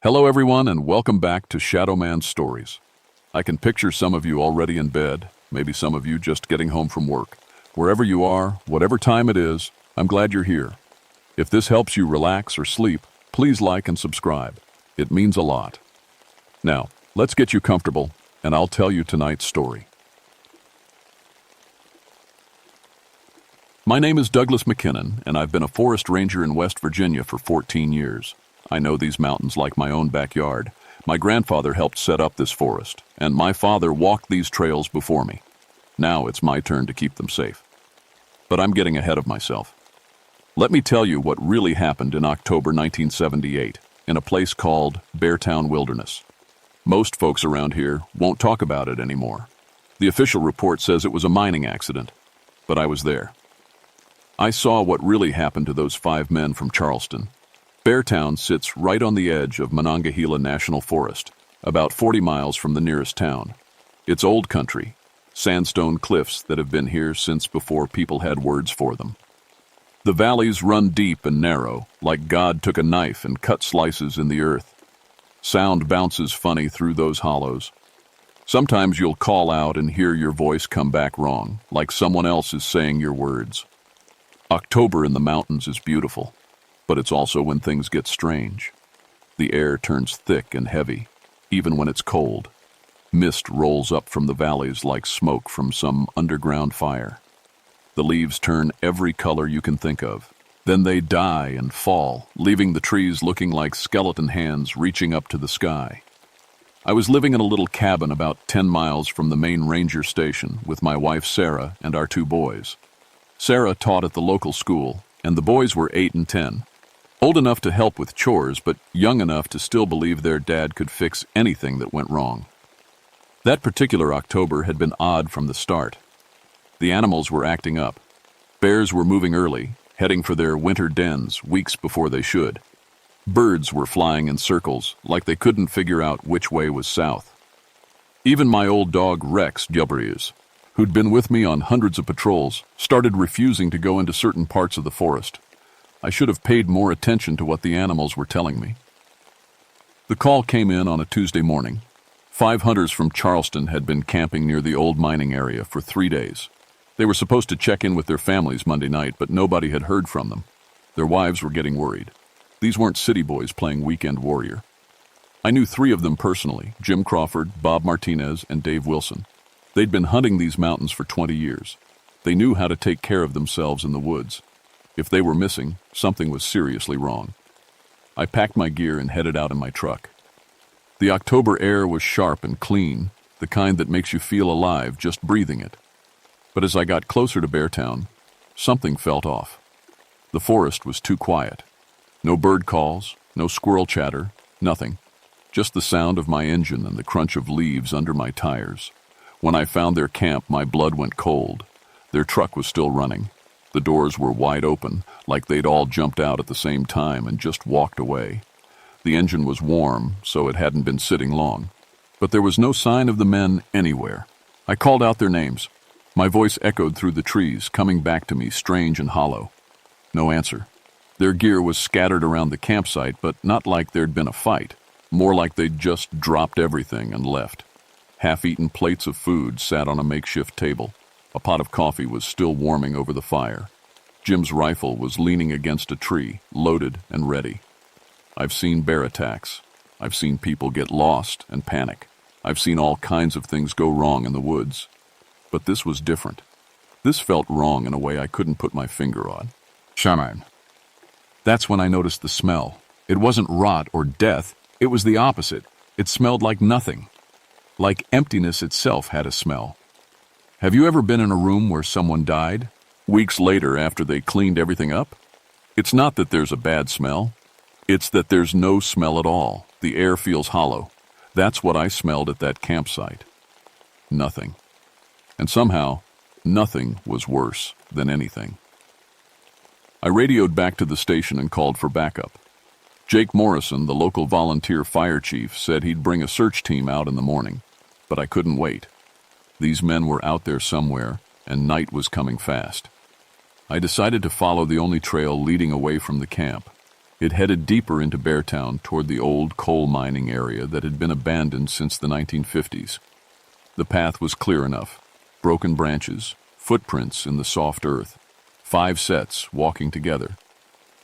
Hello everyone and welcome back to Shadowman Stories. I can picture some of you already in bed, maybe some of you just getting home from work. Wherever you are, whatever time it is, I'm glad you're here. If this helps you relax or sleep, please like and subscribe. It means a lot. Now, let's get you comfortable and I'll tell you tonight's story. My name is Douglas McKinnon and I've been a forest ranger in West Virginia for 14 years. I know these mountains like my own backyard. My grandfather helped set up this forest, and my father walked these trails before me. Now it's my turn to keep them safe. But I'm getting ahead of myself. Let me tell you what really happened in October 1978 in a place called Beartown Wilderness. Most folks around here won't talk about it anymore. The official report says it was a mining accident, but I was there. I saw what really happened to those 5 men from Charleston. Beartown sits right on the edge of Monongahela National Forest, about 40 miles from the nearest town. It's old country, sandstone cliffs that have been here since before people had words for them. The valleys run deep and narrow, like God took a knife and cut slices in the earth. Sound bounces funny through those hollows. Sometimes you'll call out and hear your voice come back wrong, like someone else is saying your words. October in the mountains is beautiful. But it's also when things get strange. The air turns thick and heavy, even when it's cold. Mist rolls up from the valleys like smoke from some underground fire. The leaves turn every color you can think of. Then they die and fall, leaving the trees looking like skeleton hands reaching up to the sky. I was living in a little cabin about 10 miles from the main ranger station with my wife Sarah and our 2 boys. Sarah taught at the local school, and the boys were 8 and 10. Old enough to help with chores, but young enough to still believe their dad could fix anything that went wrong. That particular October had been odd from the start. The animals were acting up. Bears were moving early, heading for their winter dens weeks before they should. Birds were flying in circles, like they couldn't figure out which way was south. Even my old dog Rex Jubrius, who'd been with me on hundreds of patrols, started refusing to go into certain parts of the forest. I should have paid more attention to what the animals were telling me. The call came in on a Tuesday morning. 5 hunters from Charleston had been camping near the old mining area for 3 days. They were supposed to check in with their families Monday night, but nobody had heard from them. Their wives were getting worried. These weren't city boys playing weekend warrior. I knew 3 of them personally, Jim Crawford, Bob Martinez, and Dave Wilson. They'd been hunting these mountains for 20 years. They knew how to take care of themselves in the woods. If they were missing, something was seriously wrong. I packed my gear and headed out in my truck. The October air was sharp and clean, the kind that makes you feel alive just breathing it. But as I got closer to Beartown, something felt off. The forest was too quiet. No bird calls, no squirrel chatter, nothing. Just the sound of my engine and the crunch of leaves under my tires. When I found their camp, my blood went cold. Their truck was still running. The doors were wide open, like they'd all jumped out at the same time and just walked away. The engine was warm, so it hadn't been sitting long. But there was no sign of the men anywhere. I called out their names. My voice echoed through the trees, coming back to me strange and hollow. No answer. Their gear was scattered around the campsite, but not like there'd been a fight. More like they'd just dropped everything and left. Half-eaten plates of food sat on a makeshift table. A pot of coffee was still warming over the fire. Jim's rifle was leaning against a tree, loaded and ready. I've seen bear attacks. I've seen people get lost and panic. I've seen all kinds of things go wrong in the woods. But this was different. This felt wrong in a way I couldn't put my finger on. Shaman. That's when I noticed the smell. It wasn't rot or death. It was the opposite. It smelled like nothing. Like emptiness itself had a smell. Have you ever been in a room where someone died? Weeks later, after they cleaned everything up? It's not that there's a bad smell. It's that there's no smell at all. The air feels hollow. That's what I smelled at that campsite. Nothing. And somehow, nothing was worse than anything. I radioed back to the station and called for backup. Jake Morrison, the local volunteer fire chief, said he'd bring a search team out in the morning, but I couldn't wait. These men were out there somewhere, and night was coming fast. I decided to follow the only trail leading away from the camp. It headed deeper into Beartown toward the old coal mining area that had been abandoned since the 1950s. The path was clear enough. Broken branches, footprints in the soft earth, 5 sets walking together.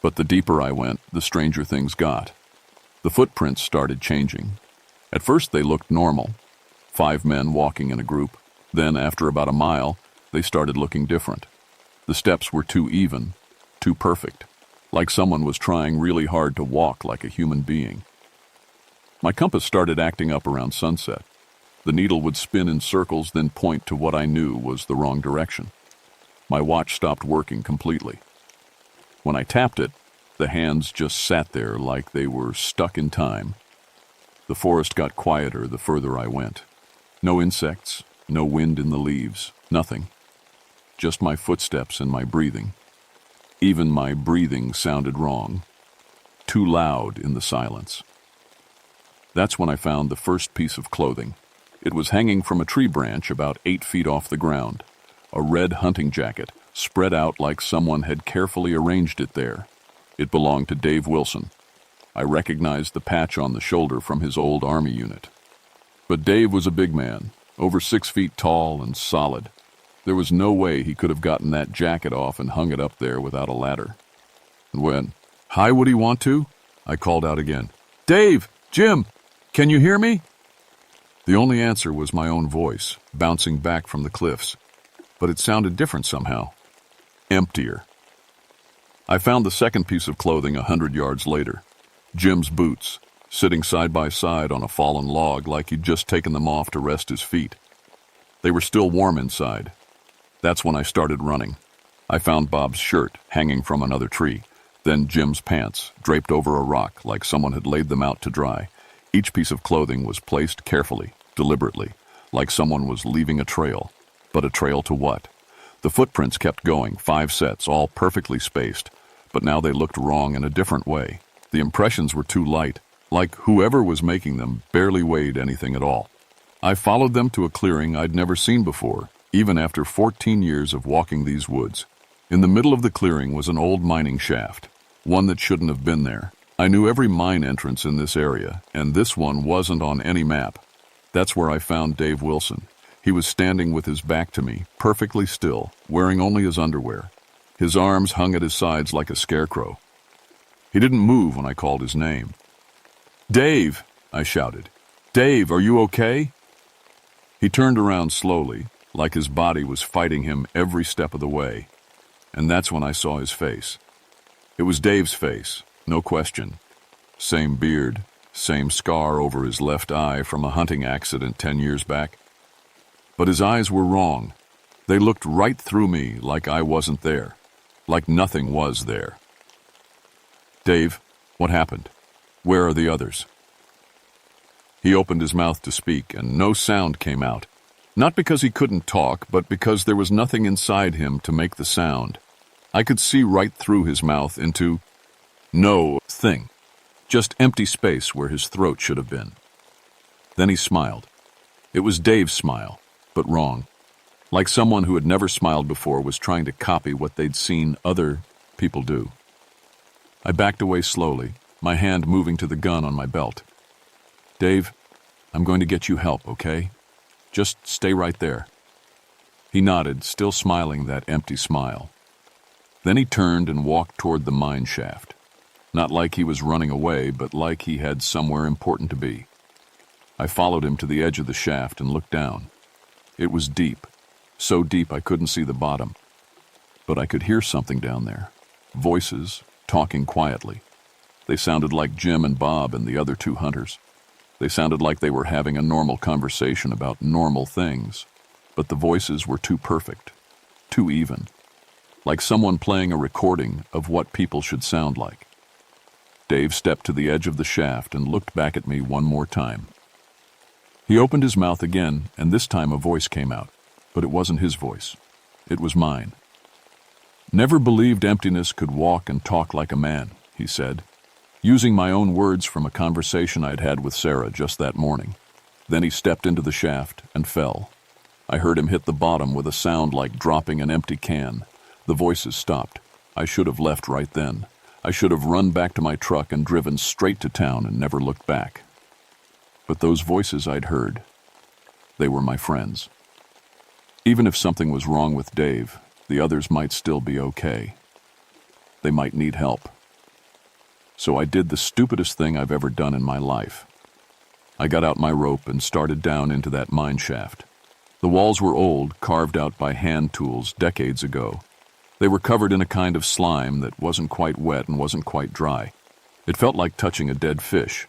But the deeper I went, the stranger things got. The footprints started changing. At first they looked normal, 5 men walking in a group. Then, after about a mile, they started looking different. The steps were too even, too perfect, like someone was trying really hard to walk like a human being. My compass started acting up around sunset. The needle would spin in circles, then point to what I knew was the wrong direction. My watch stopped working completely. When I tapped it, the hands just sat there like they were stuck in time. The forest got quieter the further I went. No insects, no wind in the leaves, nothing. Just my footsteps and my breathing. Even my breathing sounded wrong, too loud in the silence. That's when I found the first piece of clothing. It was hanging from a tree branch about 8 feet off the ground. A red hunting jacket, spread out like someone had carefully arranged it there. It belonged to Dave Wilson. I recognized the patch on the shoulder from his old Army unit. But Dave was a big man, over 6 feet tall and solid. There was no way he could have gotten that jacket off and hung it up there without a ladder. And when, "Hi, would he want to?" I called out again. "Dave! Jim! Can you hear me?" The only answer was my own voice, bouncing back from the cliffs. But it sounded different somehow. Emptier. I found the second piece of clothing 100 yards later. Jim's boots, sitting side by side on a fallen log like he'd just taken them off to rest his feet. They were still warm inside. That's when I started running. I found Bob's shirt hanging from another tree, then Jim's pants draped over a rock like someone had laid them out to dry. Each piece of clothing was placed carefully, deliberately, like someone was leaving a trail. But a trail to what? The footprints kept going, 5 sets, all perfectly spaced, but now they looked wrong in a different way. The impressions were too light, like whoever was making them barely weighed anything at all. I followed them to a clearing I'd never seen before, even after 14 years of walking these woods. In the middle of the clearing was an old mining shaft, one that shouldn't have been there. I knew every mine entrance in this area, and this one wasn't on any map. That's where I found Dave Wilson. He was standing with his back to me, perfectly still, wearing only his underwear. His arms hung at his sides like a scarecrow. He didn't move when I called his name. "Dave!" I shouted. "Dave, are you okay?" He turned around slowly, like his body was fighting him every step of the way. And that's when I saw his face. It was Dave's face, no question. Same beard, same scar over his left eye from a hunting accident 10 years back. But his eyes were wrong. They looked right through me like I wasn't there, like nothing was there. "Dave, what happened? Where are the others?" He opened his mouth to speak, and no sound came out. Not because he couldn't talk, but because there was nothing inside him to make the sound. I could see right through his mouth into no thing, just empty space where his throat should have been. Then he smiled. It was Dave's smile, but wrong. Like someone who had never smiled before was trying to copy what they'd seen other people do. I backed away slowly, my hand moving to the gun on my belt. "Dave, I'm going to get you help, okay? Just stay right there." He nodded, still smiling that empty smile. Then he turned and walked toward the mine shaft. Not like he was running away, but like he had somewhere important to be. I followed him to the edge of the shaft and looked down. It was deep, so deep I couldn't see the bottom. But I could hear something down there. Voices, talking quietly. They sounded like Jim and Bob and the other 2 hunters. They sounded like they were having a normal conversation about normal things, but the voices were too perfect, too even, like someone playing a recording of what people should sound like. Dave stepped to the edge of the shaft and looked back at me one more time. He opened his mouth again, and this time a voice came out, but it wasn't his voice. It was mine. "Never believed emptiness could walk and talk like a man," he said, using my own words from a conversation I'd had with Sarah just that morning. Then he stepped into the shaft and fell. I heard him hit the bottom with a sound like dropping an empty can. The voices stopped. I should have left right then. I should have run back to my truck and driven straight to town and never looked back. But those voices I'd heard, they were my friends. Even if something was wrong with Dave, the others might still be okay. They might need help. So I did the stupidest thing I've ever done in my life. I got out my rope and started down into that mine shaft. The walls were old, carved out by hand tools decades ago. They were covered in a kind of slime that wasn't quite wet and wasn't quite dry. It felt like touching a dead fish.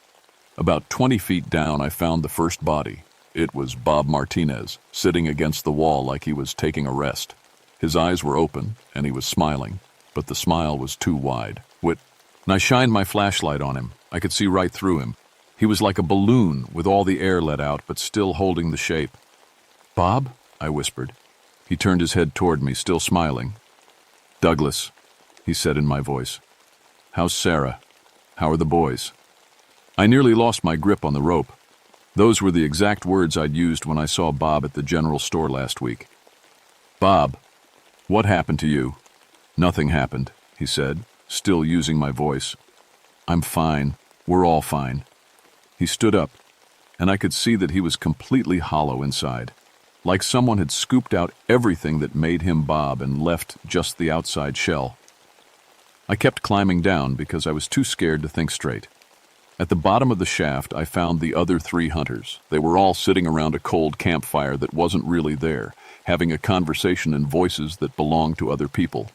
About 20 feet down, I found the first body. It was Bob Martinez, sitting against the wall like he was taking a rest. His eyes were open, and he was smiling, but the smile was too wide. And I shined my flashlight on him. I could see right through him. He was like a balloon, with all the air let out, but still holding the shape. "Bob?" I whispered. He turned his head toward me, still smiling. "Douglas," he said in my voice. "How's Sarah? How are the boys?" I nearly lost my grip on the rope. Those were the exact words I'd used when I saw Bob at the general store last week. "Bob, what happened to you?" "Nothing happened," he said, still using my voice. "I'm fine. We're all fine." He stood up, and I could see that he was completely hollow inside, like someone had scooped out everything that made him Bob and left just the outside shell. I kept climbing down because I was too scared to think straight. At the bottom of the shaft, I found the other 3 hunters. They were all sitting around a cold campfire that wasn't really there, having a conversation in voices that belonged to other people.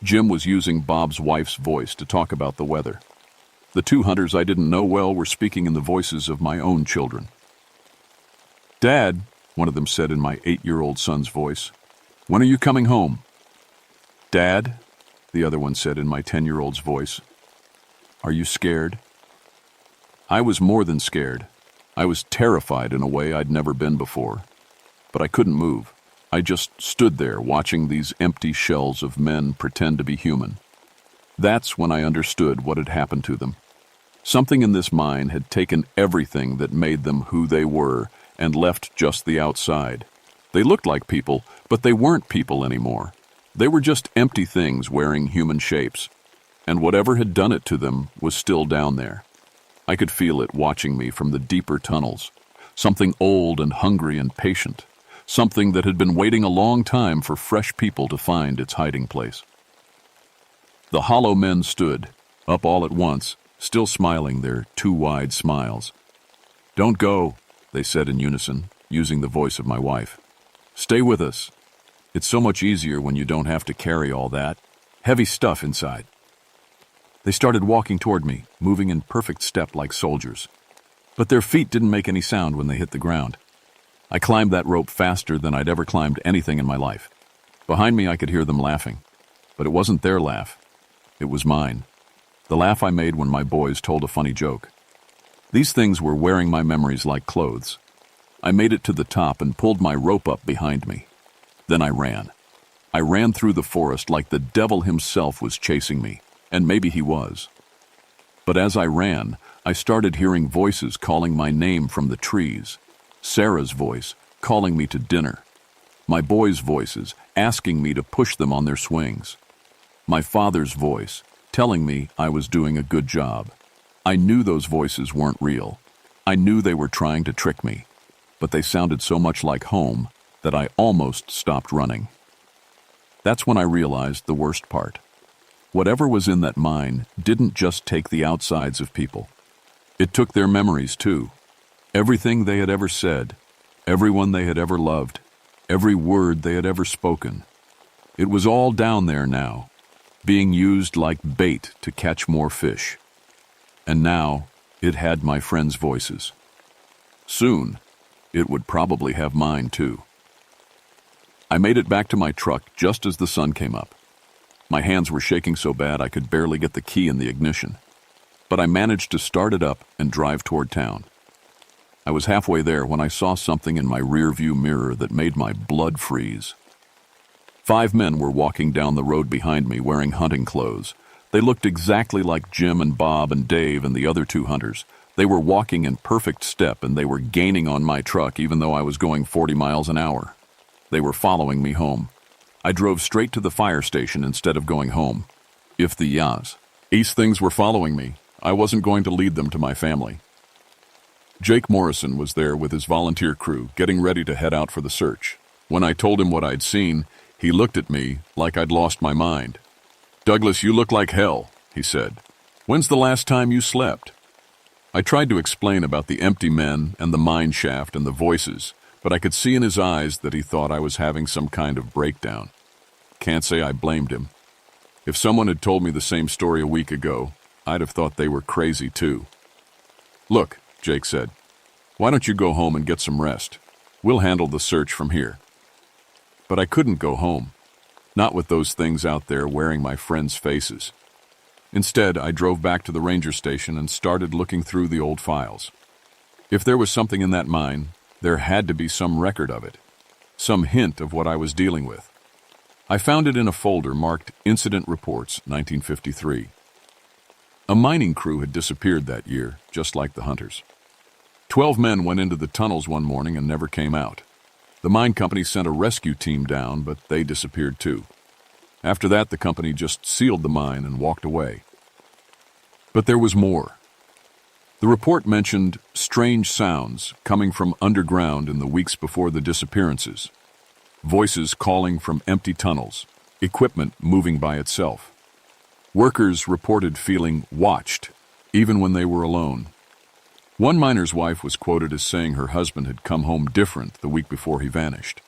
Jim was using Bob's wife's voice to talk about the weather. The 2 hunters I didn't know well were speaking in the voices of my own children. "Dad," one of them said in my 8-year-old son's voice, "when are you coming home?" "Dad," the other one said in my 10-year-old's voice, "are you scared?" I was more than scared. I was terrified in a way I'd never been before. But I couldn't move. I just stood there watching these empty shells of men pretend to be human. That's when I understood what had happened to them. Something in this mine had taken everything that made them who they were and left just the outside. They looked like people, but they weren't people anymore. They were just empty things wearing human shapes. And whatever had done it to them was still down there. I could feel it watching me from the deeper tunnels. Something old and hungry and patient. Something that had been waiting a long time for fresh people to find its hiding place. The hollow men stood, up all at once, still smiling their too wide smiles. "Don't go," they said in unison, using the voice of my wife. "Stay with us. It's so much easier when you don't have to carry all that heavy stuff inside." They started walking toward me, moving in perfect step like soldiers. But their feet didn't make any sound when they hit the ground. I climbed that rope faster than I'd ever climbed anything in my life. Behind me I could hear them laughing. But it wasn't their laugh. It was mine. The laugh I made when my boys told a funny joke. These things were wearing my memories like clothes. I made it to the top and pulled my rope up behind me. Then I ran. I ran through the forest like the devil himself was chasing me, and maybe he was. But as I ran, I started hearing voices calling my name from the trees. Sarah's voice, calling me to dinner. My boys' voices, asking me to push them on their swings. My father's voice, telling me I was doing a good job. I knew those voices weren't real. I knew they were trying to trick me. But they sounded so much like home that I almost stopped running. That's when I realized the worst part. Whatever was in that mine didn't just take the outsides of people. It took their memories too. Everything they had ever said, everyone they had ever loved, every word they had ever spoken. It was all down there now, being used like bait to catch more fish. And now it had my friends' voices. Soon, it would probably have mine too. I made it back to my truck just as the sun came up. My hands were shaking so bad I could barely get the key in the ignition. But I managed to start it up and drive toward town. I was halfway there when I saw something in my rearview mirror that made my blood freeze. 5 men were walking down the road behind me wearing hunting clothes. They looked exactly like Jim and Bob and Dave and the other 2 hunters. They were walking in perfect step and they were gaining on my truck even though I was going 40 miles an hour. They were following me home. I drove straight to the fire station instead of going home. If the Yaz. These things were following me. I wasn't going to lead them to my family. Jake Morrison was there with his volunteer crew, getting ready to head out for the search. When I told him what I'd seen, he looked at me like I'd lost my mind. "Douglas, you look like hell," he said. "When's the last time you slept?" I tried to explain about the empty men and the mine shaft and the voices, but I could see in his eyes that he thought I was having some kind of breakdown. Can't say I blamed him. If someone had told me the same story a week ago, I'd have thought they were crazy too. "Look," Jake said, "why don't you go home and get some rest? We'll handle the search from here." But I couldn't go home. Not with those things out there wearing my friends' faces. Instead, I drove back to the ranger station and started looking through the old files. If there was something in that mine, there had to be some record of it. Some hint of what I was dealing with. I found it in a folder marked Incident Reports, 1953. A mining crew had disappeared that year, just like the hunters. 12 men went into the tunnels one morning and never came out. The mine company sent a rescue team down, but they disappeared too. After that, the company just sealed the mine and walked away. But there was more. The report mentioned strange sounds coming from underground in the weeks before the disappearances. Voices calling from empty tunnels, equipment moving by itself. Workers reported feeling watched, even when they were alone. One miner's wife was quoted as saying her husband had come home different the week before he vanished.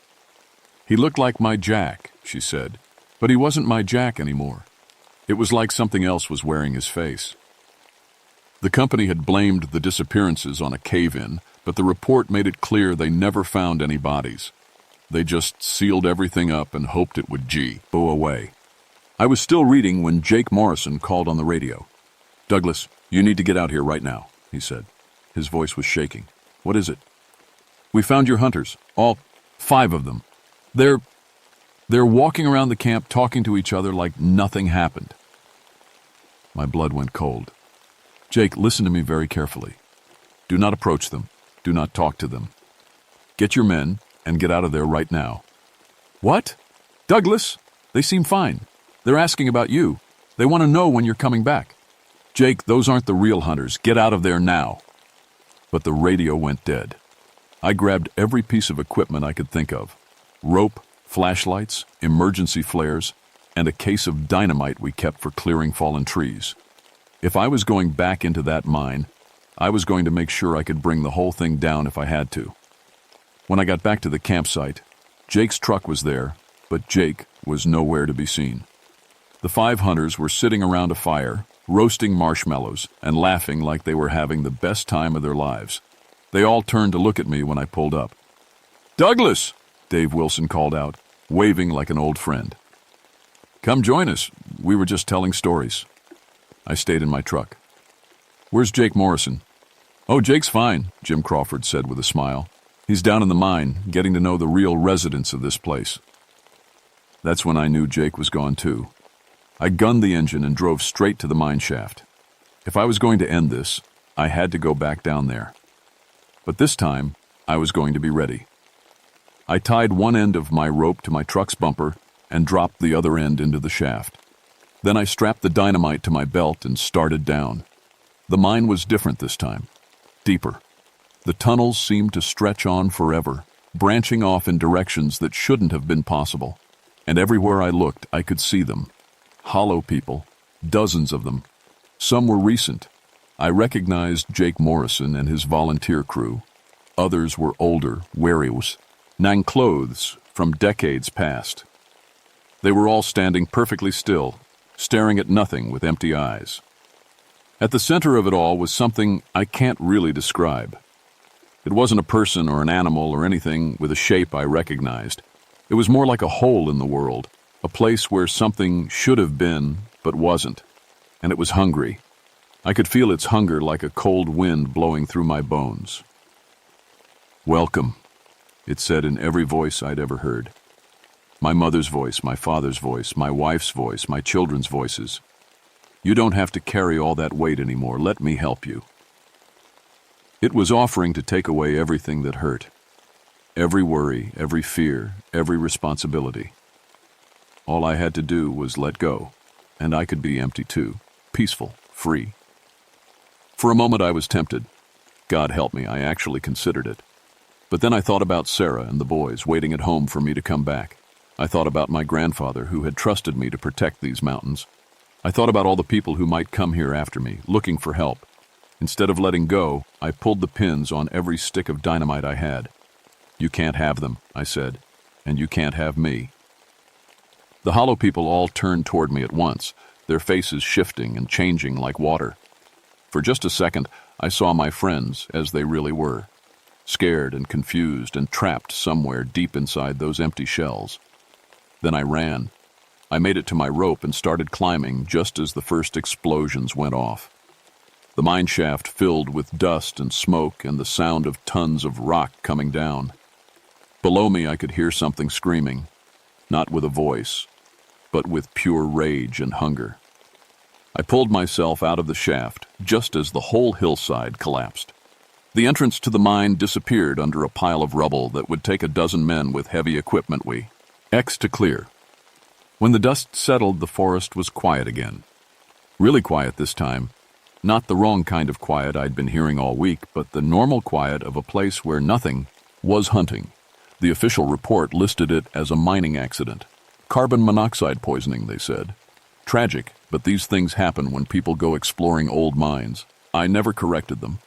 "He looked like my Jack," she said, "but he wasn't my Jack anymore. It was like something else was wearing his face." The company had blamed the disappearances on a cave-in, but the report made it clear they never found any bodies. They just sealed everything up and hoped it would go away. I was still reading when Jake Morrison called on the radio. "Douglas, you need to get out here right now," he said. His voice was shaking. "What is it?" "We found your hunters, all 5 of them. They're walking around the camp talking to each other like nothing happened." My blood went cold. "Jake, listen to me very carefully. Do not approach them. Do not talk to them. Get your men and get out of there right now." "What? Douglas? They seem fine. They're asking about you. They want to know when you're coming back." "Jake, those aren't the real hunters. Get out of there now." But the radio went dead. I grabbed every piece of equipment I could think of. Rope, flashlights, emergency flares, and a case of dynamite we kept for clearing fallen trees. If I was going back into that mine, I was going to make sure I could bring the whole thing down if I had to. When I got back to the campsite, Jake's truck was there, but Jake was nowhere to be seen. The 5 hunters were sitting around a fire, roasting marshmallows and laughing like they were having the best time of their lives. They all turned to look at me when I pulled up. "Douglas!" Dave Wilson called out, waving like an old friend. "Come join us. We were just telling stories." I stayed in my truck. "Where's Jake Morrison?" "Oh, Jake's fine," Jim Crawford said with a smile. "He's down in the mine, getting to know the real residents of this place." That's when I knew Jake was gone too. I gunned the engine and drove straight to the mine shaft. If I was going to end this, I had to go back down there. But this time, I was going to be ready. I tied one end of my rope to my truck's bumper and dropped the other end into the shaft. Then I strapped the dynamite to my belt and started down. The mine was different this time, deeper. The tunnels seemed to stretch on forever, branching off in directions that shouldn't have been possible. And everywhere I looked, I could see them. Hollow people, dozens of them. Some were recent. I recognized Jake Morrison and his volunteer crew. Others were older, wearios, wearing clothes from decades past. They were all standing perfectly still, staring at nothing with empty eyes. At the center of it all was something I can't really describe. It wasn't a person or an animal or anything with a shape I recognized. It was more like a hole in the world, a place where something should have been but wasn't, and it was hungry. I could feel its hunger like a cold wind blowing through my bones. "Welcome," it said in every voice I'd ever heard. My mother's voice, my father's voice, my wife's voice, my children's voices. "You don't have to carry all that weight anymore. Let me help you." It was offering to take away everything that hurt. Every worry, every fear, every responsibility. All I had to do was let go, and I could be empty too. peaceful, free. For a moment I was tempted. God help me, I actually considered it. But then I thought about Sarah and the boys waiting at home for me to come back. I thought about my grandfather who had trusted me to protect these mountains. I thought about all the people who might come here after me, looking for help. Instead of letting go, I pulled the pins on every stick of dynamite I had. You can't have them, I said, and you can't have me. The hollow people all turned toward me at once, their faces shifting and changing like water. For just a second, I saw my friends as they really were, scared and confused and trapped somewhere deep inside those empty shells. Then I ran. I made it to my rope and started climbing just as the first explosions went off. The mine shaft filled with dust and smoke and the sound of tons of rock coming down. Below me I could hear something screaming, not with a voice, but with pure rage and hunger. I pulled myself out of the shaft just as the whole hillside collapsed. The entrance to the mine disappeared under a pile of rubble that would take a dozen men with heavy equipment. X to clear. When the dust settled, the forest was quiet again. Really quiet this time. Not the wrong kind of quiet I'd been hearing all week, but the normal quiet of a place where nothing was hunting. The official report listed it as a mining accident. Carbon monoxide poisoning, they said. Tragic, but these things happen when people go exploring old mines. I never corrected them.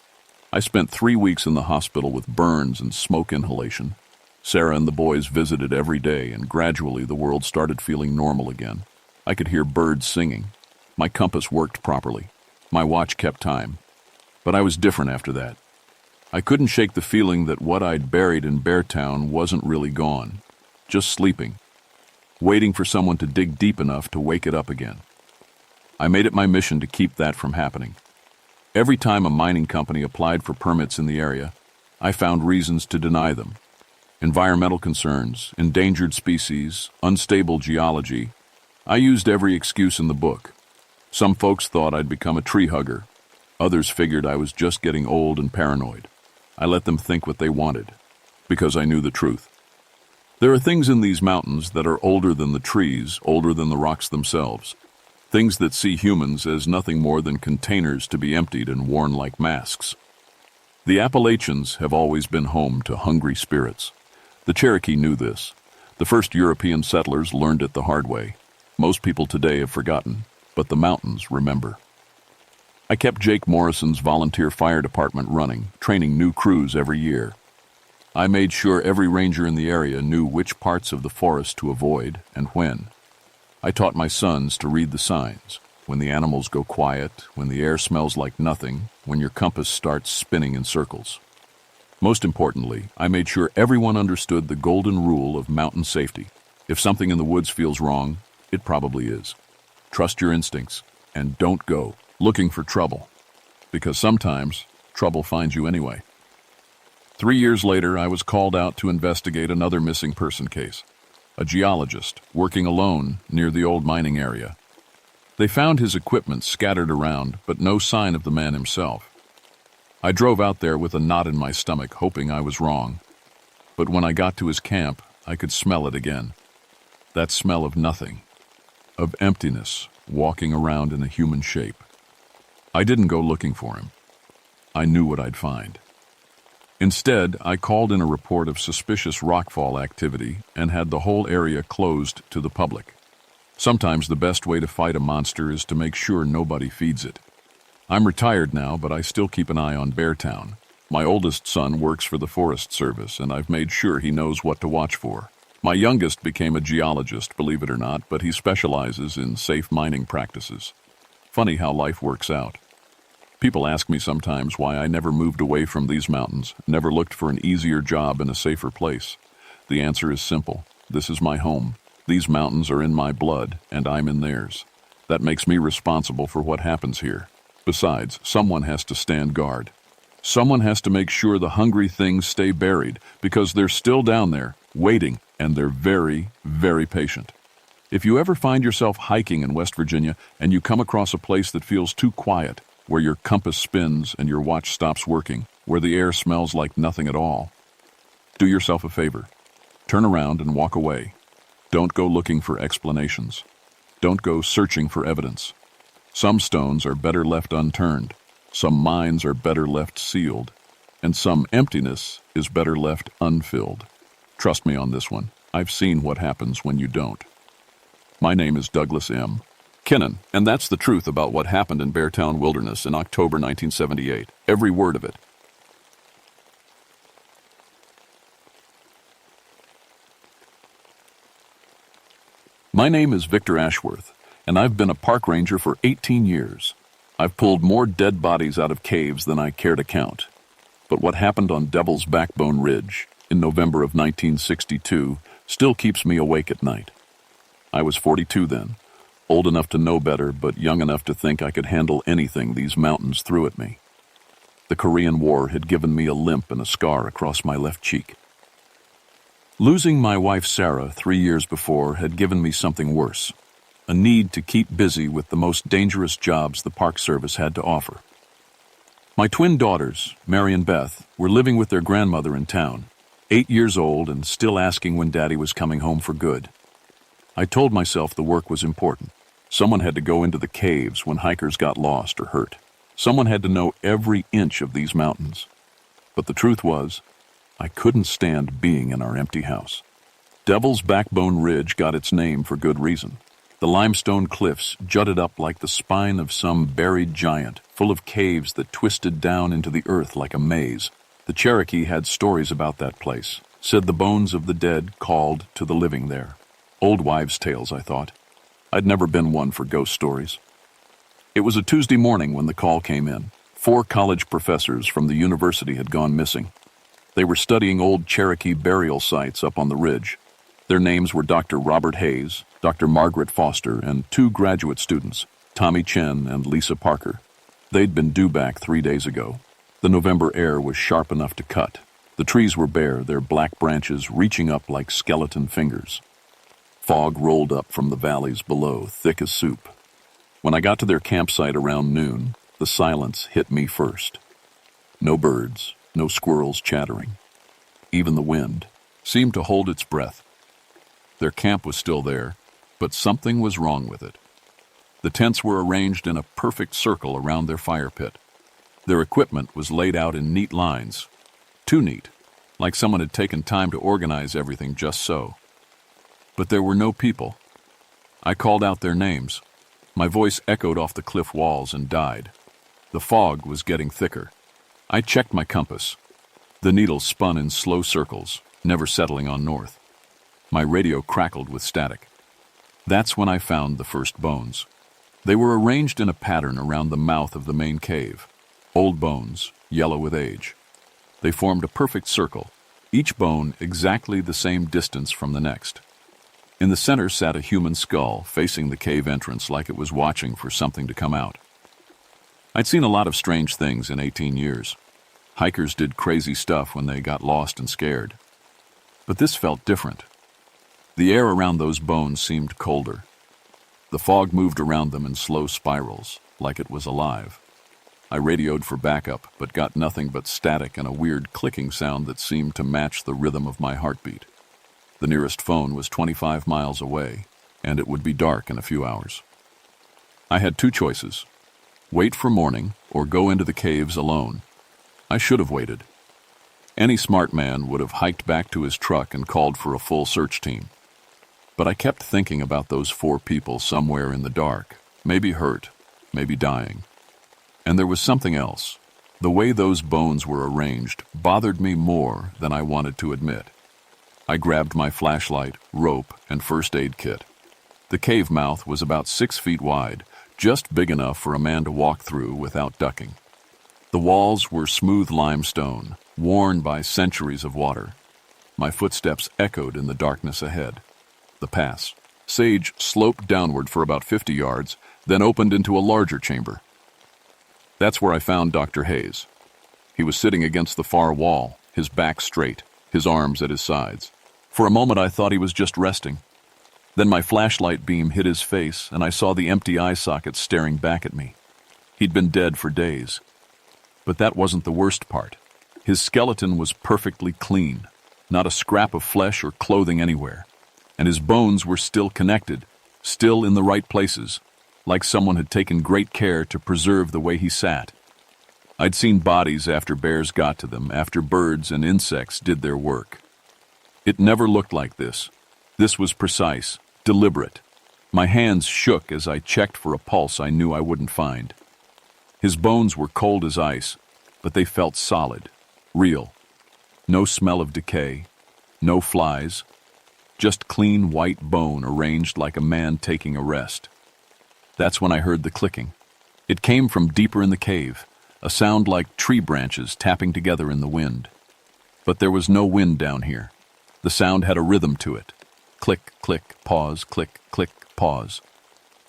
I spent 3 weeks in the hospital with burns and smoke inhalation. Sarah and the boys visited every day, and gradually the world started feeling normal again. I could hear birds singing. My compass worked properly. My watch kept time. But I was different after that. I couldn't shake the feeling that what I'd buried in Beartown wasn't really gone, just sleeping, waiting for someone to dig deep enough to wake it up again. I made it my mission to keep that from happening. Every time a mining company applied for permits in the area, I found reasons to deny them. Environmental concerns, endangered species, unstable geology. I used every excuse in the book. Some folks thought I'd become a tree hugger. Others figured I was just getting old and paranoid. I let them think what they wanted, because I knew the truth. There are things in these mountains that are older than the trees, older than the rocks themselves. Things that see humans as nothing more than containers to be emptied and worn like masks. The Appalachians have always been home to hungry spirits. The Cherokee knew this. The first European settlers learned it the hard way. Most people today have forgotten, but the mountains remember. I kept Jake Morrison's volunteer fire department running, training new crews every year. I made sure every ranger in the area knew which parts of the forest to avoid and when. I taught my sons to read the signs, when the animals go quiet, when the air smells like nothing, when your compass starts spinning in circles. Most importantly, I made sure everyone understood the golden rule of mountain safety. If something in the woods feels wrong, it probably is. Trust your instincts, and don't go looking for trouble, because sometimes trouble finds you anyway. 3 years later, I was called out to investigate another missing person case. A geologist working alone near the old mining area. They found his equipment scattered around, but no sign of the man himself. I drove out there with a knot in my stomach, hoping I was wrong. But when I got to his camp, I could smell it again. That smell of nothing, of emptiness, walking around in a human shape. I didn't go looking for him. I knew what I'd find. Instead, I called in a report of suspicious rockfall activity and had the whole area closed to the public. Sometimes the best way to fight a monster is to make sure nobody feeds it. I'm retired now, but I still keep an eye on Beartown. My oldest son works for the Forest Service, and I've made sure he knows what to watch for. My youngest became a geologist, believe it or not, but he specializes in safe mining practices. Funny how life works out. People ask me sometimes why I never moved away from these mountains, never looked for an easier job in a safer place. The answer is simple. This is my home. These mountains are in my blood, and I'm in theirs. That makes me responsible for what happens here. Besides, someone has to stand guard. Someone has to make sure the hungry things stay buried, because they're still down there, waiting, and they're very, very patient. If you ever find yourself hiking in West Virginia and you come across a place that feels too quiet, where your compass spins and your watch stops working, where the air smells like nothing at all, do yourself a favor. Turn around and walk away. Don't go looking for explanations. Don't go searching for evidence. Some stones are better left unturned, some minds are better left sealed, and some emptiness is better left unfilled. Trust me on this one. I've seen what happens when you don't. My name is Douglas M. Kinnan, and that's the truth about what happened in Beartown Wilderness in October 1978. Every word of it. My name is Victor Ashworth, and I've been a park ranger for 18 years. I've pulled more dead bodies out of caves than I care to count. But what happened on Devil's Backbone Ridge in November of 1962 still keeps me awake at night. I was 42 then, old enough to know better, but young enough to think I could handle anything these mountains threw at me. The Korean War had given me a limp and a scar across my left cheek. Losing my wife Sarah 3 years before had given me something worse, a need to keep busy with the most dangerous jobs the Park Service had to offer. My twin daughters, Mary and Beth, were living with their grandmother in town, 8 years old and still asking when Daddy was coming home for good. I told myself the work was important. Someone had to go into the caves when hikers got lost or hurt. Someone had to know every inch of these mountains. But the truth was, I couldn't stand being in our empty house. Devil's Backbone Ridge got its name for good reason. The limestone cliffs jutted up like the spine of some buried giant, full of caves that twisted down into the earth like a maze. The Cherokee had stories about that place, said the bones of the dead called to the living there. Old wives' tales, I thought. I'd never been one for ghost stories. It was a Tuesday morning when the call came in. 4 college professors from the university had gone missing. They were studying old Cherokee burial sites up on the ridge. Their names were Dr. Robert Hayes, Dr. Margaret Foster, and 2 graduate students, Tommy Chen and Lisa Parker. They'd been due back 3 days ago. The November air was sharp enough to cut. The trees were bare, their black branches reaching up like skeleton fingers. Fog rolled up from the valleys below, thick as soup. When I got to their campsite around noon, the silence hit me first. No birds, no squirrels chattering. Even the wind seemed to hold its breath. Their camp was still there, but something was wrong with it. The tents were arranged in a perfect circle around their fire pit. Their equipment was laid out in neat lines. Too neat, like someone had taken time to organize everything just so. But there were no people. I called out their names. My voice echoed off the cliff walls and died. The fog was getting thicker. I checked my compass. The needle spun in slow circles, never settling on north. My radio crackled with static. That's when I found the first bones. They were arranged in a pattern around the mouth of the main cave. Old bones, yellow with age. They formed a perfect circle, each bone exactly the same distance from the next. In the center sat a human skull, facing the cave entrance like it was watching for something to come out. I'd seen a lot of strange things in 18 years. Hikers did crazy stuff when they got lost and scared. But this felt different. The air around those bones seemed colder. The fog moved around them in slow spirals, like it was alive. I radioed for backup, but got nothing but static and a weird clicking sound that seemed to match the rhythm of my heartbeat. The nearest phone was 25 miles away, and it would be dark in a few hours. I had 2 choices: wait for morning or go into the caves alone. I should have waited. Any smart man would have hiked back to his truck and called for a full search team. But I kept thinking about those 4 people somewhere in the dark, maybe hurt, maybe dying. And there was something else. The way those bones were arranged bothered me more than I wanted to admit. I grabbed my flashlight, rope, and first aid kit. The cave mouth was about 6 feet wide, just big enough for a man to walk through without ducking. The walls were smooth limestone, worn by centuries of water. My footsteps echoed in the darkness ahead. The pass. Sage sloped downward for about 50 yards, then opened into a larger chamber. That's where I found Dr. Hayes. He was sitting against the far wall, his back straight, his arms at his sides. For a moment I thought he was just resting. Then my flashlight beam hit his face, and I saw the empty eye socket staring back at me. He'd been dead for days. But that wasn't the worst part. His skeleton was perfectly clean, not a scrap of flesh or clothing anywhere. And his bones were still connected, still in the right places. like someone had taken great care to preserve the way he sat. I'd seen bodies after bears got to them, after birds and insects did their work. It never looked like this. This was precise, deliberate. My hands shook as I checked for a pulse I knew I wouldn't find. His bones were cold as ice, but they felt solid, real. No smell of decay, no flies, just clean white bone arranged like a man taking a rest. That's when I heard the clicking. It came from deeper in the cave, a sound like tree branches tapping together in the wind. But there was no wind down here. The sound had a rhythm to it. Click, click, pause, click, click, pause.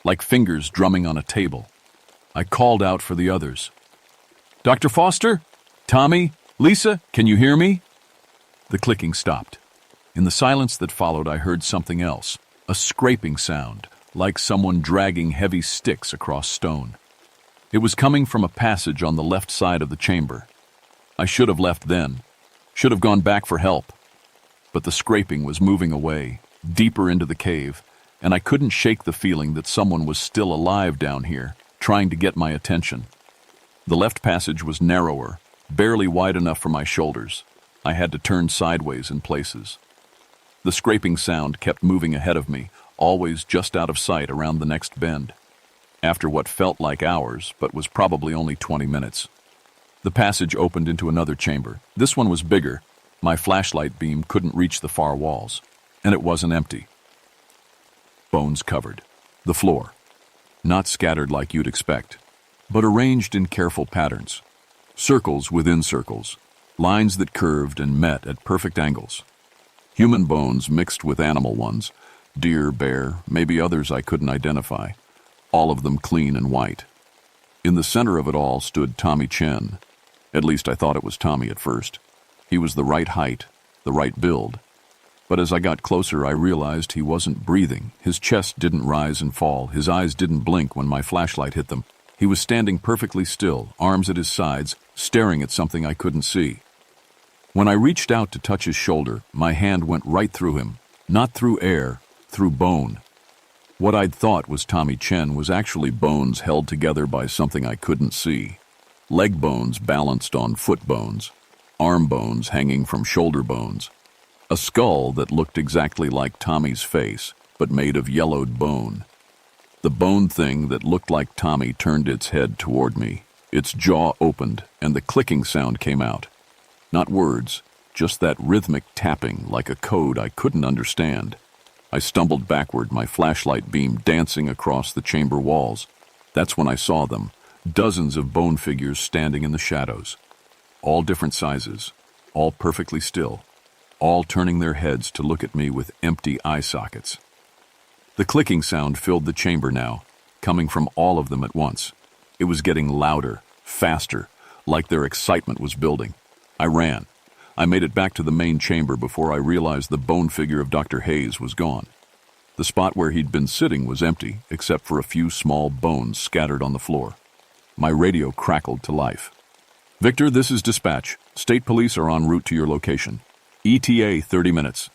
Like fingers drumming on a table. I called out for the others. "Dr. Foster? Tommy? Lisa, can you hear me?" The clicking stopped. In the silence that followed, I heard something else, a scraping sound, like someone dragging heavy sticks across stone. It was coming from a passage on the left side of the chamber. I should have left then, should have gone back for help. But the scraping was moving away, deeper into the cave, and I couldn't shake the feeling that someone was still alive down here, trying to get my attention. The left passage was narrower, barely wide enough for my shoulders. I had to turn sideways in places. The scraping sound kept moving ahead of me, always just out of sight around the next bend. After what felt like hours, but was probably only 20 minutes. The passage opened into another chamber. This one was bigger. My flashlight beam couldn't reach the far walls, and it wasn't empty. Bones covered. The floor. Not scattered like you'd expect, but arranged in careful patterns. Circles within circles. Lines that curved and met at perfect angles. Human bones mixed with animal ones. Deer, bear, maybe others I couldn't identify. All of them clean and white. In the center of it all stood Tommy Chen. At least I thought it was Tommy at first. He was the right height, the right build. But as I got closer, I realized he wasn't breathing. His chest didn't rise and fall. His eyes didn't blink when my flashlight hit them. He was standing perfectly still, arms at his sides, staring at something I couldn't see. When I reached out to touch his shoulder, my hand went right through him. Not through air, through bone. What I'd thought was Tommy Chen was actually bones held together by something I couldn't see. Leg bones balanced on foot bones. Arm bones hanging from shoulder bones. A skull that looked exactly like Tommy's face, but made of yellowed bone. The bone thing that looked like Tommy turned its head toward me. Its jaw opened, and the clicking sound came out. Not words, just that rhythmic tapping like a code I couldn't understand. I stumbled backward, my flashlight beam dancing across the chamber walls. That's when I saw them, dozens of bone figures standing in the shadows. All different sizes, all perfectly still, all turning their heads to look at me with empty eye sockets. The clicking sound filled the chamber now, coming from all of them at once. It was getting louder, faster, like their excitement was building. I ran. I made it back to the main chamber before I realized the bone figure of Dr. Hayes was gone. The spot where he'd been sitting was empty, except for a few small bones scattered on the floor. My radio crackled to life. "Victor, this is dispatch. State police are en route to your location. ETA 30 minutes.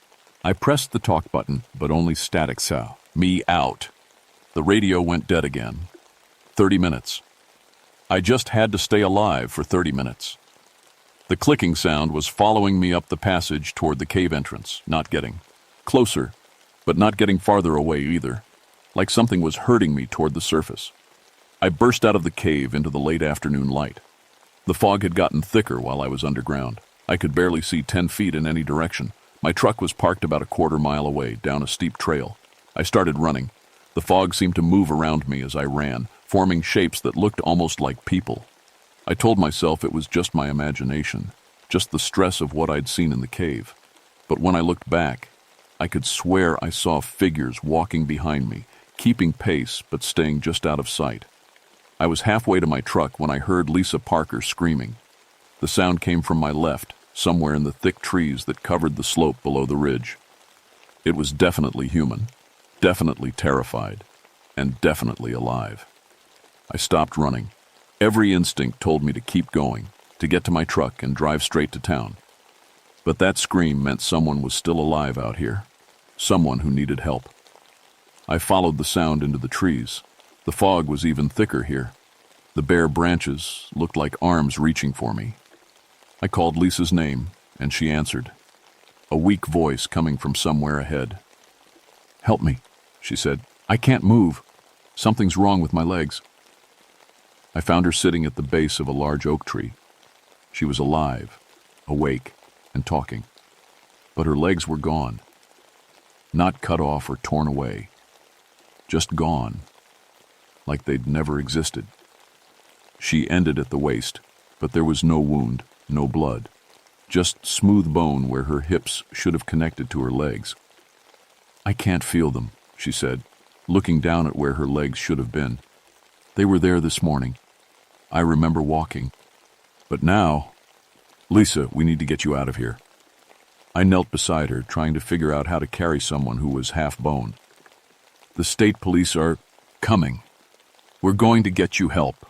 I pressed the talk button, but only static sound. Me out. The radio went dead again. 30 minutes. I just had to stay alive for 30 minutes. The clicking sound was following me up the passage toward the cave entrance, not getting closer, but not getting farther away either, like something was herding me toward the surface. I burst out of the cave into the late afternoon light. The fog had gotten thicker while I was underground. I could barely see 10 feet in any direction. My truck was parked about a quarter-mile away, down a steep trail. I started running. The fog seemed to move around me as I ran, forming shapes that looked almost like people. I told myself it was just my imagination, just the stress of what I'd seen in the cave. But when I looked back, I could swear I saw figures walking behind me, keeping pace but staying just out of sight. I was halfway to my truck when I heard Lisa Parker screaming. The sound came from my left, somewhere in the thick trees that covered the slope below the ridge. It was definitely human, definitely terrified, and definitely alive. I stopped running. Every instinct told me to keep going, to get to my truck and drive straight to town. But that scream meant someone was still alive out here, someone who needed help. I followed the sound into the trees. The fog was even thicker here. The bare branches looked like arms reaching for me. I called Lisa's name, and she answered, a weak voice coming from somewhere ahead. "Help me," she said. "I can't move. Something's wrong with my legs." I found her sitting at the base of a large oak tree. She was alive, awake, and talking. But her legs were gone. Not cut off or torn away. Just gone. Like they'd never existed. She ended at the waist, but there was no wound, no blood. Just smooth bone where her hips should have connected to her legs. "I can't feel them," she said, looking down at where her legs should have been. "They were there this morning. I remember walking. But now, Lisa, we need to get you out of here." I knelt beside her, trying to figure out how to carry someone who was half bone. "The state police are coming. We're going to get you help."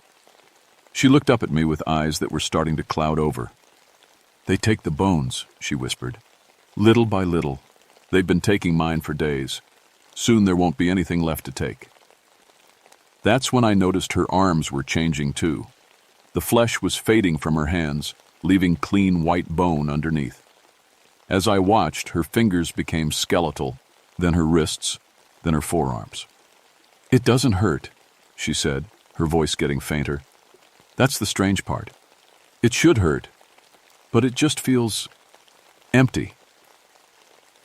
She looked up at me with eyes that were starting to cloud over. "They take the bones," she whispered. "Little by little. They've been taking mine for days. Soon there won't be anything left to take." That's when I noticed her arms were changing too. The flesh was fading from her hands, leaving clean white bone underneath. As I watched, her fingers became skeletal, then her wrists, then her forearms. "It doesn't hurt," she said, her voice getting fainter. "That's the strange part. It should hurt, but it just feels empty."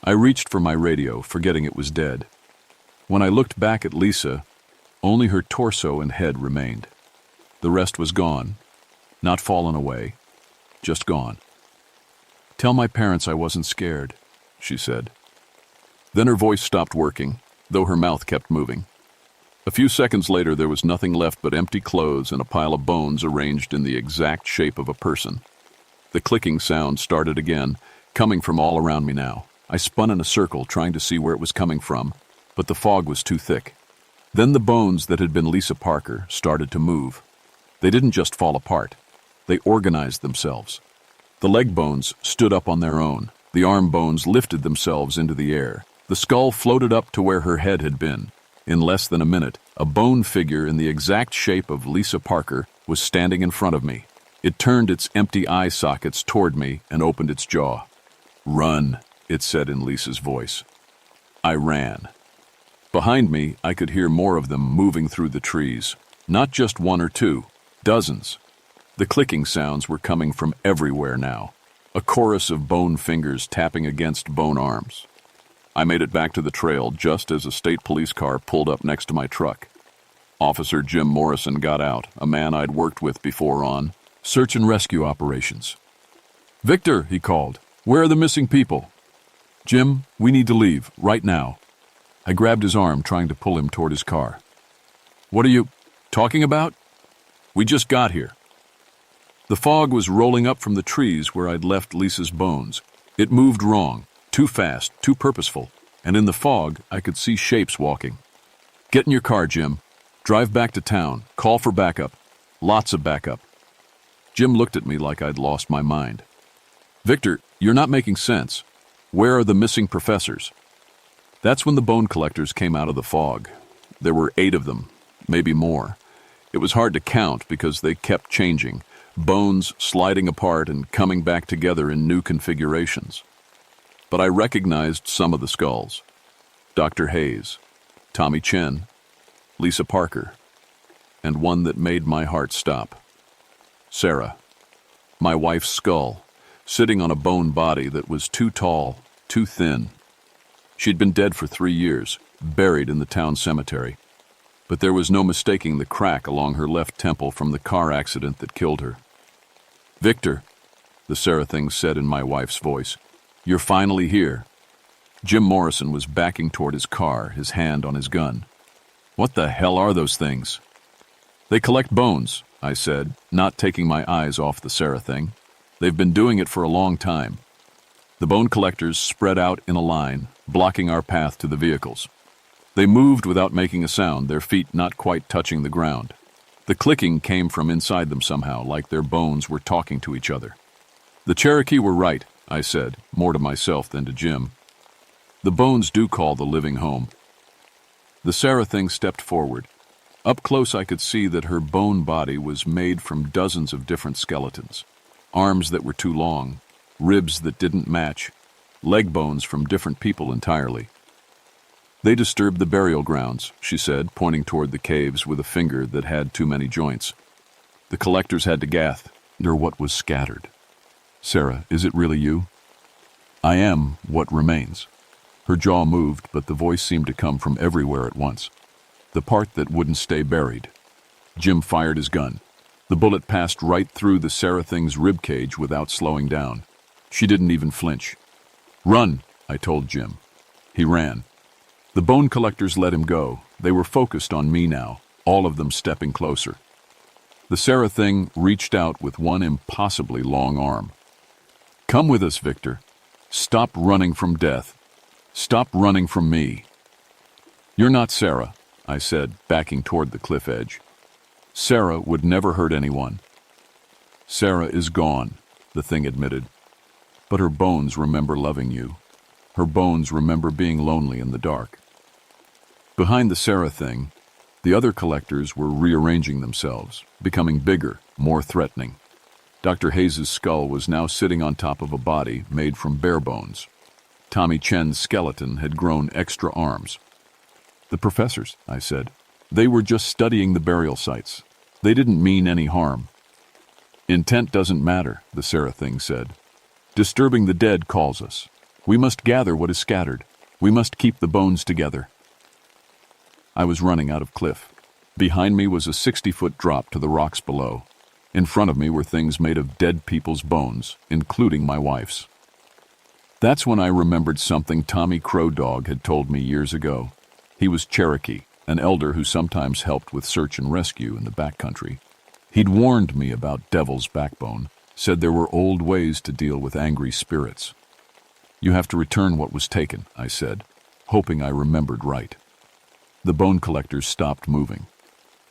I reached for my radio, forgetting it was dead. When I looked back at Lisa, only her torso and head remained. The rest was gone, not fallen away, just gone. "Tell my parents I wasn't scared," she said. Then her voice stopped working, though her mouth kept moving. A few seconds later, there was nothing left but empty clothes and a pile of bones arranged in the exact shape of a person. The clicking sound started again, coming from all around me now. I spun in a circle, trying to see where it was coming from, but the fog was too thick. Then the bones that had been Lisa Parker started to move. They didn't just fall apart. They organized themselves. The leg bones stood up on their own. The arm bones lifted themselves into the air. The skull floated up to where her head had been. In less than a minute, a bone figure in the exact shape of Lisa Parker was standing in front of me. It turned its empty eye sockets toward me and opened its jaw. "Run," it said in Lisa's voice. I ran. Behind me, I could hear more of them moving through the trees. Not just one or two, dozens. The clicking sounds were coming from everywhere now. A chorus of bone fingers tapping against bone arms. I made it back to the trail just as a state police car pulled up next to my truck. Officer Jim Morrison got out, a man I'd worked with before on search and rescue operations. "Victor," he called, "where are the missing people?" "Jim, we need to leave, right now." I grabbed his arm, trying to pull him toward his car. "What are you talking about?" "We just got here." The fog was rolling up from the trees where I'd left Lisa's bones. It moved wrong, too fast, too purposeful, and in the fog I could see shapes walking. "Get in your car, Jim. Drive back to town. Call for backup. Lots of backup." Jim looked at me like I'd lost my mind. "Victor, you're not making sense. Where are the missing professors?" That's when the bone collectors came out of the fog. There were 8 of them, maybe more. It was hard to count because they kept changing, bones sliding apart and coming back together in new configurations. But I recognized some of the skulls. Dr. Hayes, Tommy Chen, Lisa Parker, and one that made my heart stop. Sarah, my wife's skull, sitting on a bone body that was too tall, too thin. She'd been dead for 3 years, buried in the town cemetery. But there was no mistaking the crack along her left temple from the car accident that killed her. "Victor," the Sarah thing said in my wife's voice, "you're finally here." Jim Morrison was backing toward his car, his hand on his gun. "What the hell are those things?" "They collect bones," I said, not taking my eyes off the Sarah thing. "They've been doing it for a long time." The bone collectors spread out in a line, blocking our path to the vehicles. They moved without making a sound, their feet not quite touching the ground. The clicking came from inside them somehow, like their bones were talking to each other. "The Cherokee were right," I said, more to myself than to Jim. "The bones do call the living home." The Sarah thing stepped forward. Up close I could see that her bone body was made from dozens of different skeletons. Arms that were too long, ribs that didn't match, leg bones from different people entirely. They disturbed the burial grounds, she said, pointing toward the caves with a finger that had too many joints. The collectors had to gather what was scattered. Sarah, is it really you? I am what remains. Her jaw moved, but the voice seemed to come from everywhere at once. The part that wouldn't stay buried. Jim fired his gun. The bullet passed right through the Sarah thing's ribcage without slowing down. She didn't even flinch. Run, I told Jim. He ran. The bone collectors let him go. They were focused on me now, all of them stepping closer. The Sarah thing reached out with one impossibly long arm. Come with us, Victor. Stop running from death. Stop running from me. You're not Sarah, I said, backing toward the cliff edge. Sarah would never hurt anyone. Sarah is gone, the thing admitted. But her bones remember loving you. Her bones remember being lonely in the dark. Behind the Sarah thing, the other collectors were rearranging themselves, becoming bigger, more threatening. Dr. Hayes' skull was now sitting on top of a body made from bare bones. Tommy Chen's skeleton had grown extra arms. The professors, I said. They were just studying the burial sites. They didn't mean any harm. Intent doesn't matter, the Sarah thing said. Disturbing the dead calls us. We must gather what is scattered. We must keep the bones together. I was running out of cliff. Behind me was a 60-foot drop to the rocks below. In front of me were things made of dead people's bones, including my wife's. That's when I remembered something Tommy Crow Dog had told me years ago. He was Cherokee, an elder who sometimes helped with search and rescue in the backcountry. He'd warned me about Devil's Backbone, said there were old ways to deal with angry spirits. You have to return what was taken, I said, hoping I remembered right. The bone collectors stopped moving.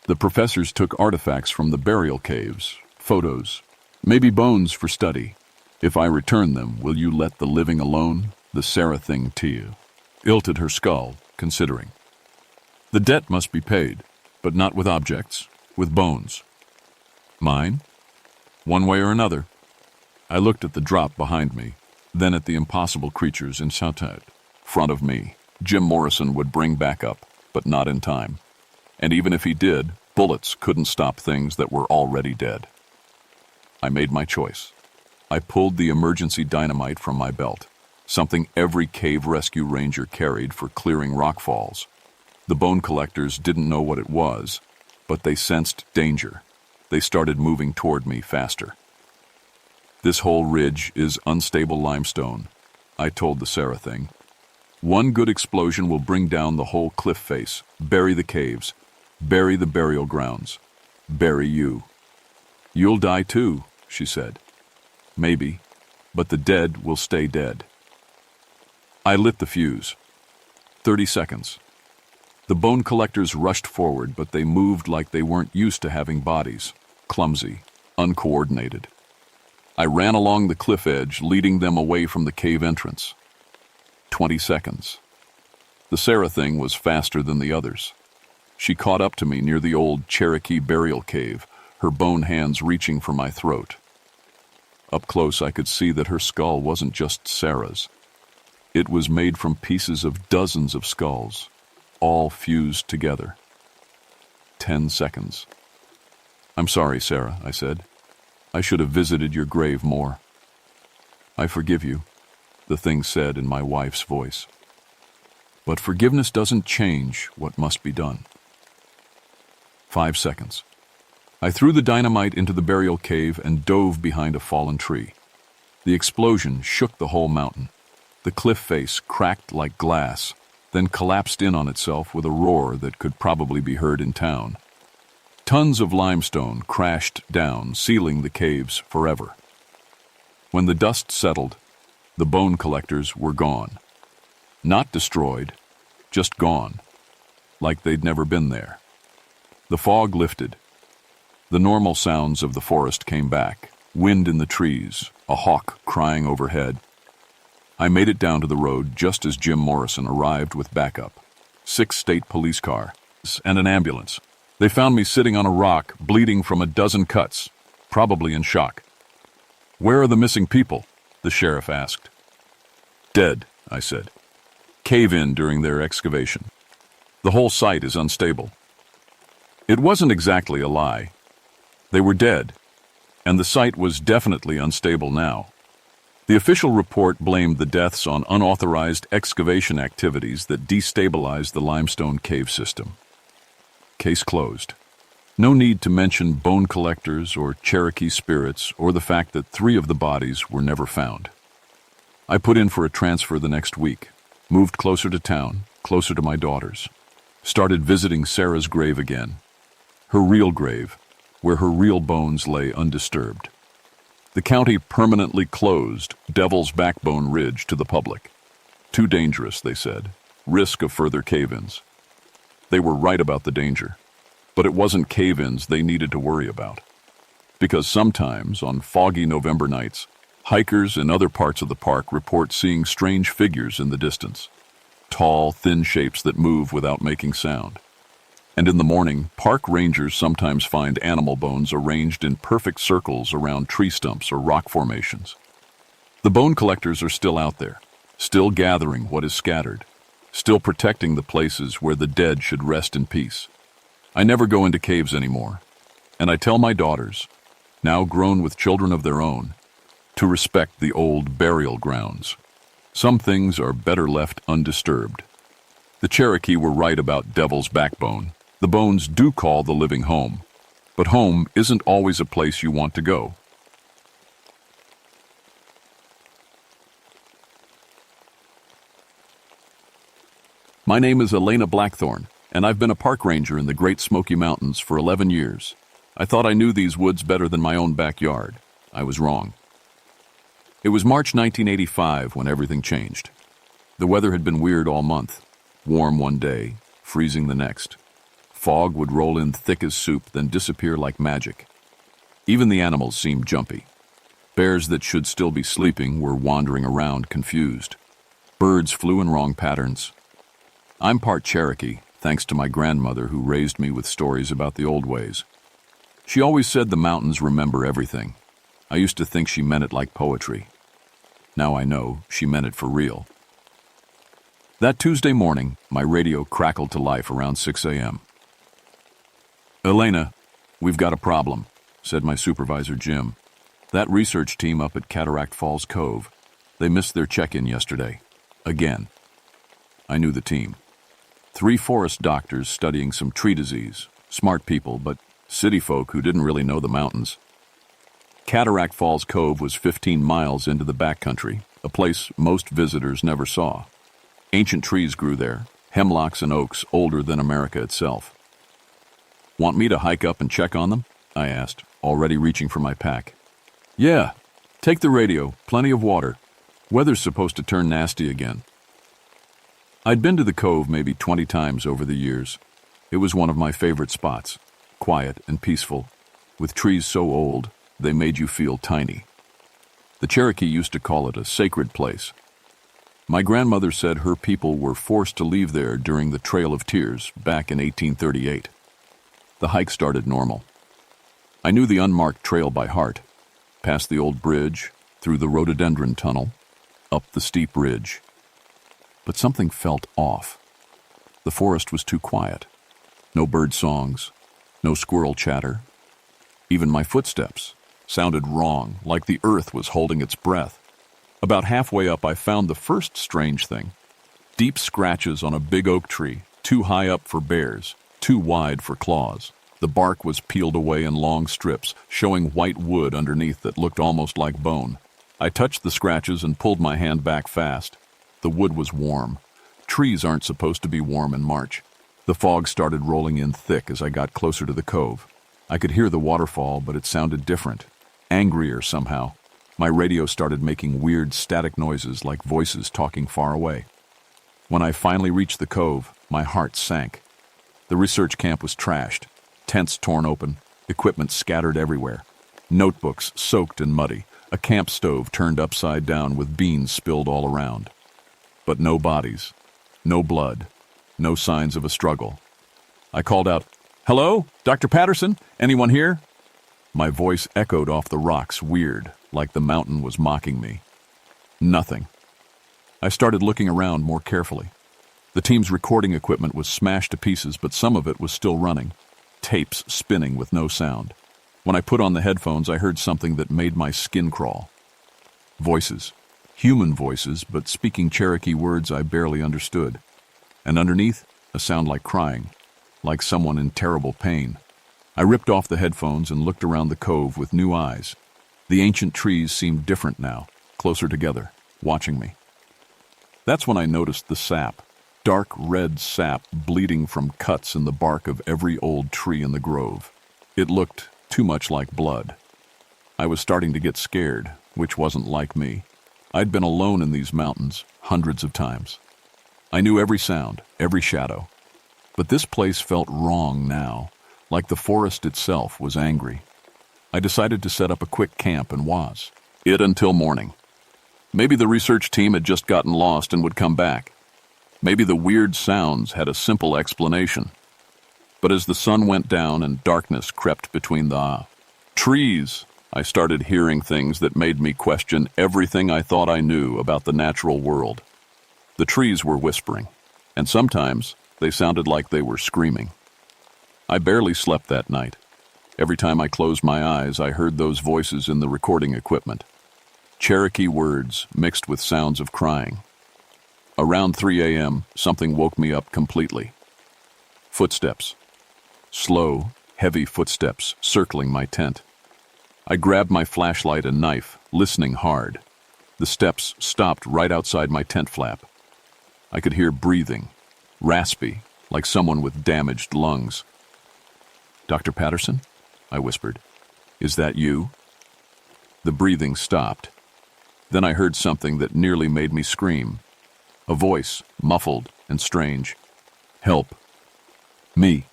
The professors took artifacts from the burial caves, photos, maybe bones for study. If I return them, will you let the living alone? The Sarah thing tilted her skull, considering. The debt must be paid, but not with objects, with bones. Mine? One way or another. I looked at the drop behind me, then at the impossible creatures in front of me. Jim Morrison would bring back up, but not in time. And even if he did, bullets couldn't stop things that were already dead. I made my choice. I pulled the emergency dynamite from my belt, something every cave rescue ranger carried for clearing rock falls. The bone collectors didn't know what it was, but they sensed danger. They started moving toward me faster. This whole ridge is unstable limestone, I told the Sarah thing. One good explosion will bring down the whole cliff face, bury the caves, bury the burial grounds, bury you. You'll die too, she said. Maybe, but the dead will stay dead. I lit the fuse. 30 seconds. The bone collectors rushed forward, but they moved like they weren't used to having bodies, clumsy, uncoordinated. I ran along the cliff edge, leading them away from the cave entrance. 20 seconds. The Sarah thing was faster than the others. She caught up to me near the old Cherokee burial cave, her bone hands reaching for my throat. Up close, I could see that her skull wasn't just Sarah's. It was made from pieces of dozens of skulls, all fused together. 10 seconds. I'm sorry, Sarah, I said. I should have visited your grave more. I forgive you, the thing said in my wife's voice. But forgiveness doesn't change what must be done. 5 seconds. I threw the dynamite into the burial cave and dove behind a fallen tree. The explosion shook the whole mountain. The cliff face cracked like glass, then collapsed in on itself with a roar that could probably be heard in town. Tons of limestone crashed down, sealing the caves forever. When the dust settled, the bone collectors were gone. Not destroyed, just gone, like they'd never been there. The fog lifted. The normal sounds of the forest came back, wind in the trees, a hawk crying overhead. I made it down to the road just as Jim Morrison arrived with backup. 6 state police cars and an ambulance. They found me sitting on a rock, bleeding from a dozen cuts, probably in shock. "Where are the missing people?" the sheriff asked. "Dead," I said. "Cave-in during their excavation. The whole site is unstable." It wasn't exactly a lie. They were dead, and the site was definitely unstable now. The official report blamed the deaths on unauthorized excavation activities that destabilized the limestone cave system. Case closed. No need to mention bone collectors or Cherokee spirits or the fact that 3 of the bodies were never found. I put in for a transfer the next week, moved closer to town, closer to my daughters, started visiting Sarah's grave again, her real grave, where her real bones lay undisturbed. The county permanently closed Devil's Backbone Ridge to the public. Too dangerous, they said. Risk of further cave-ins. They were right about the danger, but it wasn't cave-ins they needed to worry about. Because sometimes, on foggy November nights, hikers in other parts of the park report seeing strange figures in the distance. Tall, thin shapes that move without making sound. And in the morning, park rangers sometimes find animal bones arranged in perfect circles around tree stumps or rock formations. The bone collectors are still out there, still gathering what is scattered, still protecting the places where the dead should rest in peace. I never go into caves anymore, and I tell my daughters, now grown with children of their own, to respect the old burial grounds. Some things are better left undisturbed. The Cherokee were right about Devil's Backbone. The bones do call the living home, but home isn't always a place you want to go. My name is Elena Blackthorne, and I've been a park ranger in the Great Smoky Mountains for 11 years. I thought I knew these woods better than my own backyard. I was wrong. It was March 1985 when everything changed. The weather had been weird all month. Warm one day, freezing the next. Fog would roll in thick as soup, then disappear like magic. Even the animals seemed jumpy. Bears that should still be sleeping were wandering around confused. Birds flew in wrong patterns. I'm part Cherokee, thanks to my grandmother who raised me with stories about the old ways. She always said the mountains remember everything. I used to think she meant it like poetry. Now I know she meant it for real. That Tuesday morning, my radio crackled to life around 6 a.m. "Elena, we've got a problem," said my supervisor, Jim. "That research team up at Cataract Falls Cove, they missed their check-in yesterday. Again." I knew the team. 3 forest doctors studying some tree disease. Smart people, but city folk who didn't really know the mountains. Cataract Falls Cove was 15 miles into the backcountry, a place most visitors never saw. Ancient trees grew there, hemlocks and oaks older than America itself. "Want me to hike up and check on them?" I asked, already reaching for my pack. "Yeah, take the radio, plenty of water. Weather's supposed to turn nasty again." I'd been to the cove maybe 20 times over the years. It was one of my favorite spots, quiet and peaceful, with trees so old they made you feel tiny. The Cherokee used to call it a sacred place. My grandmother said her people were forced to leave there during the Trail of Tears back in 1838. The hike started normal. I knew the unmarked trail by heart, past the old bridge, through the rhododendron tunnel, up the steep ridge. But something felt off. The forest was too quiet. No bird songs, no squirrel chatter. Even my footsteps sounded wrong, like the earth was holding its breath. About halfway up, I found the first strange thing. Deep scratches on a big oak tree, too high up for bears, too wide for claws. The bark was peeled away in long strips, showing white wood underneath that looked almost like bone. I touched the scratches and pulled my hand back fast. The wood was warm. Trees aren't supposed to be warm in March. The fog started rolling in thick as I got closer to the cove. I could hear the waterfall, but it sounded different, angrier somehow. My radio started making weird static noises like voices talking far away. When I finally reached the cove, my heart sank. The research camp was trashed, tents torn open, equipment scattered everywhere, notebooks soaked and muddy, a camp stove turned upside down with beans spilled all around. But no bodies, no blood, no signs of a struggle. I called out, Hello? Dr. Patterson? Anyone here? My voice echoed off the rocks, weird, like the mountain was mocking me. Nothing. I started looking around more carefully. The team's recording equipment was smashed to pieces, but some of it was still running, tapes spinning with no sound. When I put on the headphones, I heard something that made my skin crawl. Voices. Human voices, but speaking Cherokee words I barely understood. And underneath, a sound like crying, like someone in terrible pain. I ripped off the headphones and looked around the cove with new eyes. The ancient trees seemed different now, closer together, watching me. That's when I noticed the sap, dark red sap bleeding from cuts in the bark of every old tree in the grove. It looked too much like blood. I was starting to get scared, which wasn't like me. I'd been alone in these mountains hundreds of times. I knew every sound, every shadow. But this place felt wrong now, like the forest itself was angry. I decided to set up a quick camp and was. It until morning. Maybe the research team had just gotten lost and would come back. Maybe the weird sounds had a simple explanation. But as the sun went down and darkness crept between the trees, I started hearing things that made me question everything I thought I knew about the natural world. The trees were whispering, and sometimes they sounded like they were screaming. I barely slept that night. Every time I closed my eyes, I heard those voices in the recording equipment. Cherokee words mixed with sounds of crying. Around 3 a.m., something woke me up completely. Footsteps. Slow, heavy footsteps circling my tent. I grabbed my flashlight and knife, listening hard. The steps stopped right outside my tent flap. I could hear breathing, raspy, like someone with damaged lungs. "Dr. Patterson?" I whispered. "Is that you?" The breathing stopped. Then I heard something that nearly made me scream. A voice, muffled and strange. "Help. Me."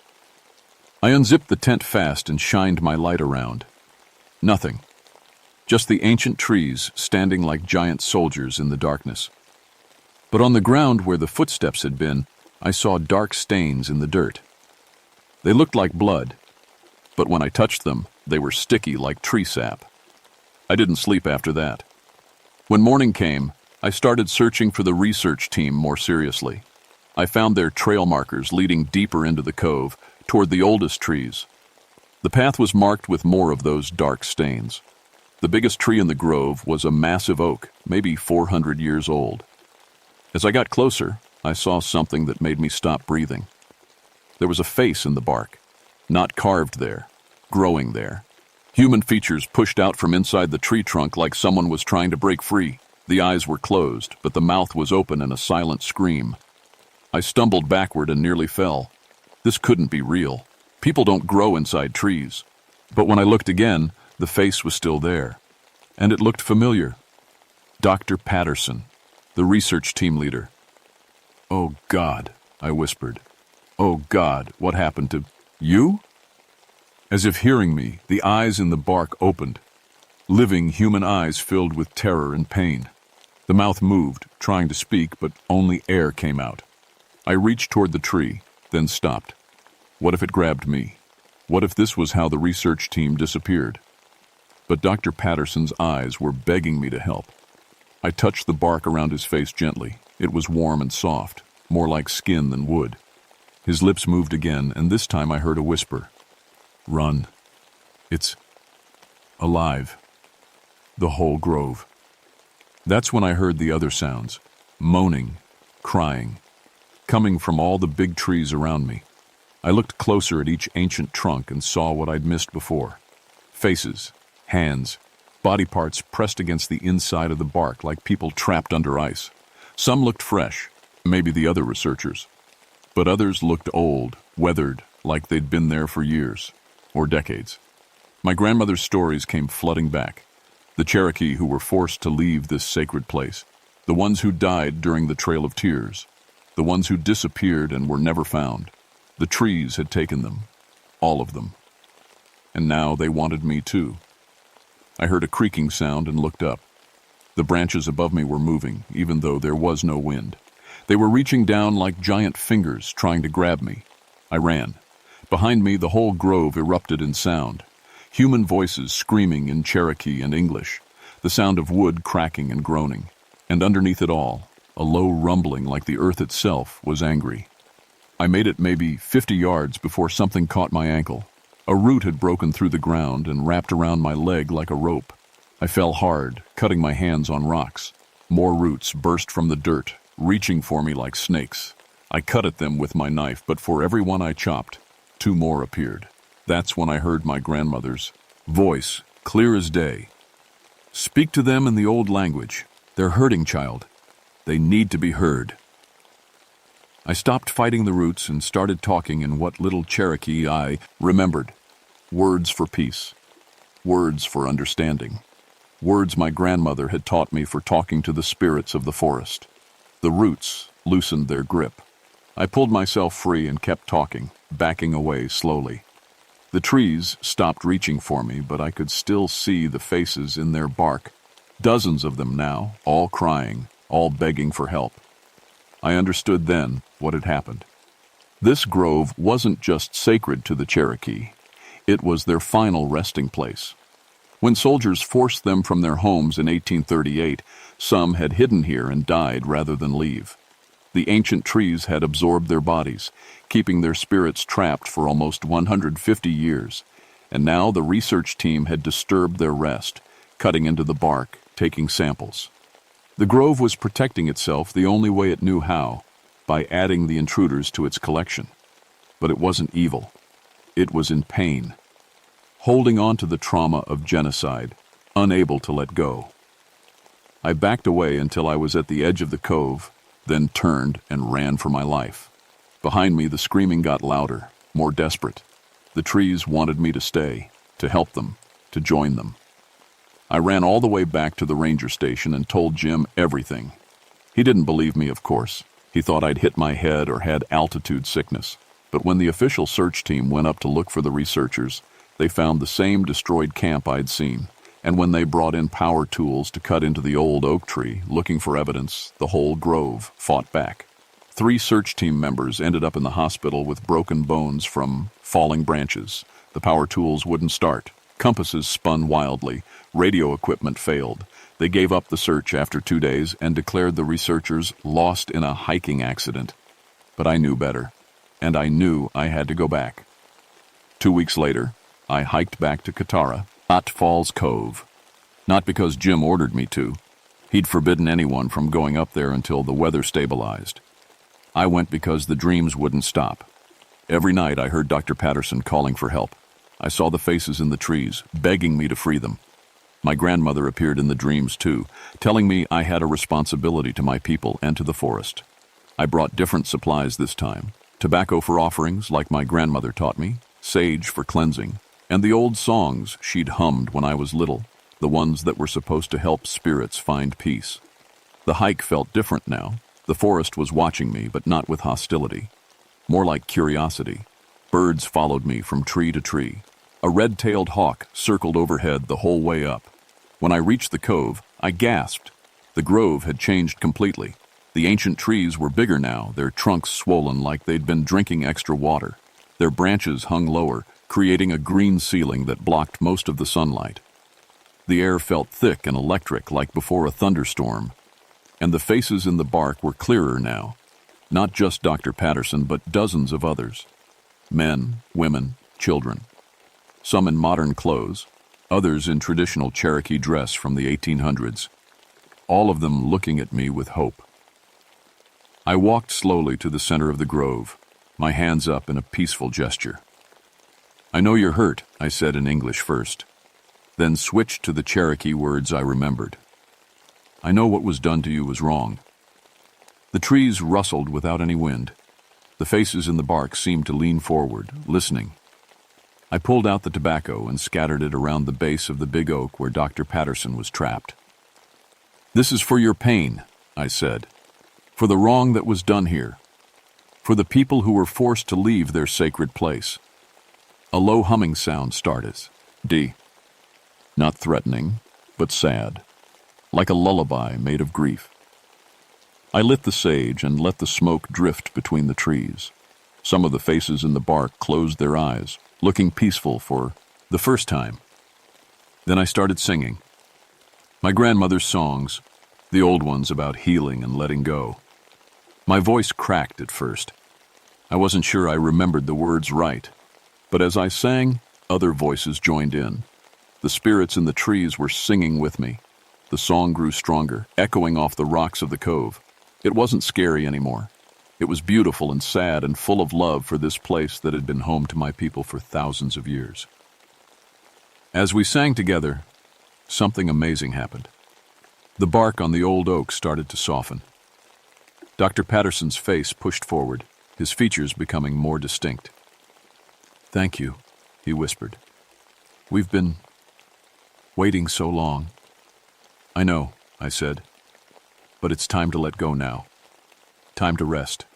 I unzipped the tent fast and shined my light around. Nothing. Just the ancient trees standing like giant soldiers in the darkness. But on the ground where the footsteps had been, I saw dark stains in the dirt. They looked like blood, but when I touched them, they were sticky like tree sap. I didn't sleep after that. When morning came, I started searching for the research team more seriously. I found their trail markers leading deeper into the cove, toward the oldest trees. The path was marked with more of those dark stains. The biggest tree in the grove was a massive oak, maybe 400 years old. As I got closer, I saw something that made me stop breathing. There was a face in the bark, not carved there, growing there. Human features pushed out from inside the tree trunk like someone was trying to break free. The eyes were closed, but the mouth was open in a silent scream. I stumbled backward and nearly fell. This couldn't be real. People don't grow inside trees. But when I looked again, the face was still there. And it looked familiar. Dr. Patterson, the research team leader. "Oh, God," I whispered. "Oh, God, what happened to you?" As if hearing me, the eyes in the bark opened. Living human eyes filled with terror and pain. The mouth moved, trying to speak, but only air came out. I reached toward the tree, then stopped. What if it grabbed me? What if this was how the research team disappeared? But Dr. Patterson's eyes were begging me to help. I touched the bark around his face gently. It was warm and soft, more like skin than wood. His lips moved again, and this time I heard a whisper. "Run. It's alive." The whole grove. That's when I heard the other sounds, moaning, crying, coming from all the big trees around me. I looked closer at each ancient trunk and saw what I'd missed before. Faces, hands, body parts pressed against the inside of the bark like people trapped under ice. Some looked fresh, maybe the other researchers. But others looked old, weathered, like they'd been there for years, or decades. My grandmother's stories came flooding back. The Cherokee who were forced to leave this sacred place. The ones who died during the Trail of Tears. The ones who disappeared and were never found. The trees had taken them. All of them. And now they wanted me too. I heard a creaking sound and looked up. The branches above me were moving, even though there was no wind. They were reaching down like giant fingers trying to grab me. I ran. Behind me, the whole grove erupted in sound. Human voices screaming in Cherokee and English, the sound of wood cracking and groaning. And underneath it all, a low rumbling like the earth itself was angry. I made it maybe 50 yards before something caught my ankle. A root had broken through the ground and wrapped around my leg like a rope. I fell hard, cutting my hands on rocks. More roots burst from the dirt, reaching for me like snakes. I cut at them with my knife, but for every one I chopped, 2 more appeared. That's when I heard my grandmother's voice, clear as day. "Speak to them in the old language. They're hurting, child. They need to be heard." I stopped fighting the roots and started talking in what little Cherokee I remembered. Words for peace. Words for understanding. Words my grandmother had taught me for talking to the spirits of the forest. The roots loosened their grip. I pulled myself free and kept talking, backing away slowly. The trees stopped reaching for me, but I could still see the faces in their bark. Dozens of them now, all crying, all begging for help. I understood then what had happened. This grove wasn't just sacred to the Cherokee. It was their final resting place. When soldiers forced them from their homes in 1838, some had hidden here and died rather than leave. The ancient trees had absorbed their bodies, keeping their spirits trapped for almost 150 years. And now the research team had disturbed their rest, cutting into the bark, taking samples. The grove was protecting itself the only way it knew how, by adding the intruders to its collection. But it wasn't evil. It was in pain, holding on to the trauma of genocide, unable to let go. I backed away until I was at the edge of the cove, then turned and ran for my life. Behind me, the screaming got louder, more desperate. The trees wanted me to stay, to help them, to join them. I ran all the way back to the ranger station and told Jim everything. He didn't believe me, of course. He thought I'd hit my head or had altitude sickness. But when the official search team went up to look for the researchers, they found the same destroyed camp I'd seen. And when they brought in power tools to cut into the old oak tree, looking for evidence, the whole grove fought back. 3 search team members ended up in the hospital with broken bones from falling branches. The power tools wouldn't start. Compasses spun wildly. Radio equipment failed. They gave up the search after 2 days and declared the researchers lost in a hiking accident. But I knew better, and I knew I had to go back. 2 weeks later, I hiked back to Katara, Hot Falls Cove. Not because Jim ordered me to. He'd forbidden anyone from going up there until the weather stabilized. I went because the dreams wouldn't stop. Every night I heard Dr. Patterson calling for help. I saw the faces in the trees, begging me to free them. My grandmother appeared in the dreams too, telling me I had a responsibility to my people and to the forest. I brought different supplies this time. Tobacco for offerings, like my grandmother taught me, sage for cleansing, and the old songs she'd hummed when I was little, the ones that were supposed to help spirits find peace. The hike felt different now. The forest was watching me, but not with hostility. More like curiosity. Birds followed me from tree to tree. A red-tailed hawk circled overhead the whole way up. When I reached the cove, I gasped. The grove had changed completely. The ancient trees were bigger now, their trunks swollen like they'd been drinking extra water. Their branches hung lower, creating a green ceiling that blocked most of the sunlight. The air felt thick and electric like before a thunderstorm. And the faces in the bark were clearer now. Not just Dr. Patterson, but dozens of others. Men, women, children. Some in modern clothes, others in traditional Cherokee dress from the 1800s. All of them looking at me with hope. I walked slowly to the center of the grove, my hands up in a peaceful gesture. "I know you're hurt," I said in English first, then switched to the Cherokee words I remembered. "I know what was done to you was wrong." The trees rustled without any wind. The faces in the bark seemed to lean forward, listening. I pulled out the tobacco and scattered it around the base of the big oak where Dr. Patterson was trapped. "This is for your pain," I said, "for the wrong that was done here, for the people who were forced to leave their sacred place." A low humming sound started. D. Not threatening, but sad, like a lullaby made of grief. I lit the sage and let the smoke drift between the trees. Some of the faces in the bark closed their eyes, looking peaceful for the first time. Then I started singing. My grandmother's songs, the old ones about healing and letting go. My voice cracked at first. I wasn't sure I remembered the words right, but as I sang, other voices joined in. The spirits in the trees were singing with me. The song grew stronger, echoing off the rocks of the cove. It wasn't scary anymore. It was beautiful and sad and full of love for this place that had been home to my people for thousands of years. As we sang together, something amazing happened. The bark on the old oak started to soften. Dr. Patterson's face pushed forward, his features becoming more distinct. "Thank you," he whispered. "We've been waiting so long." "I know," I said, "but it's time to let go now. Time to rest."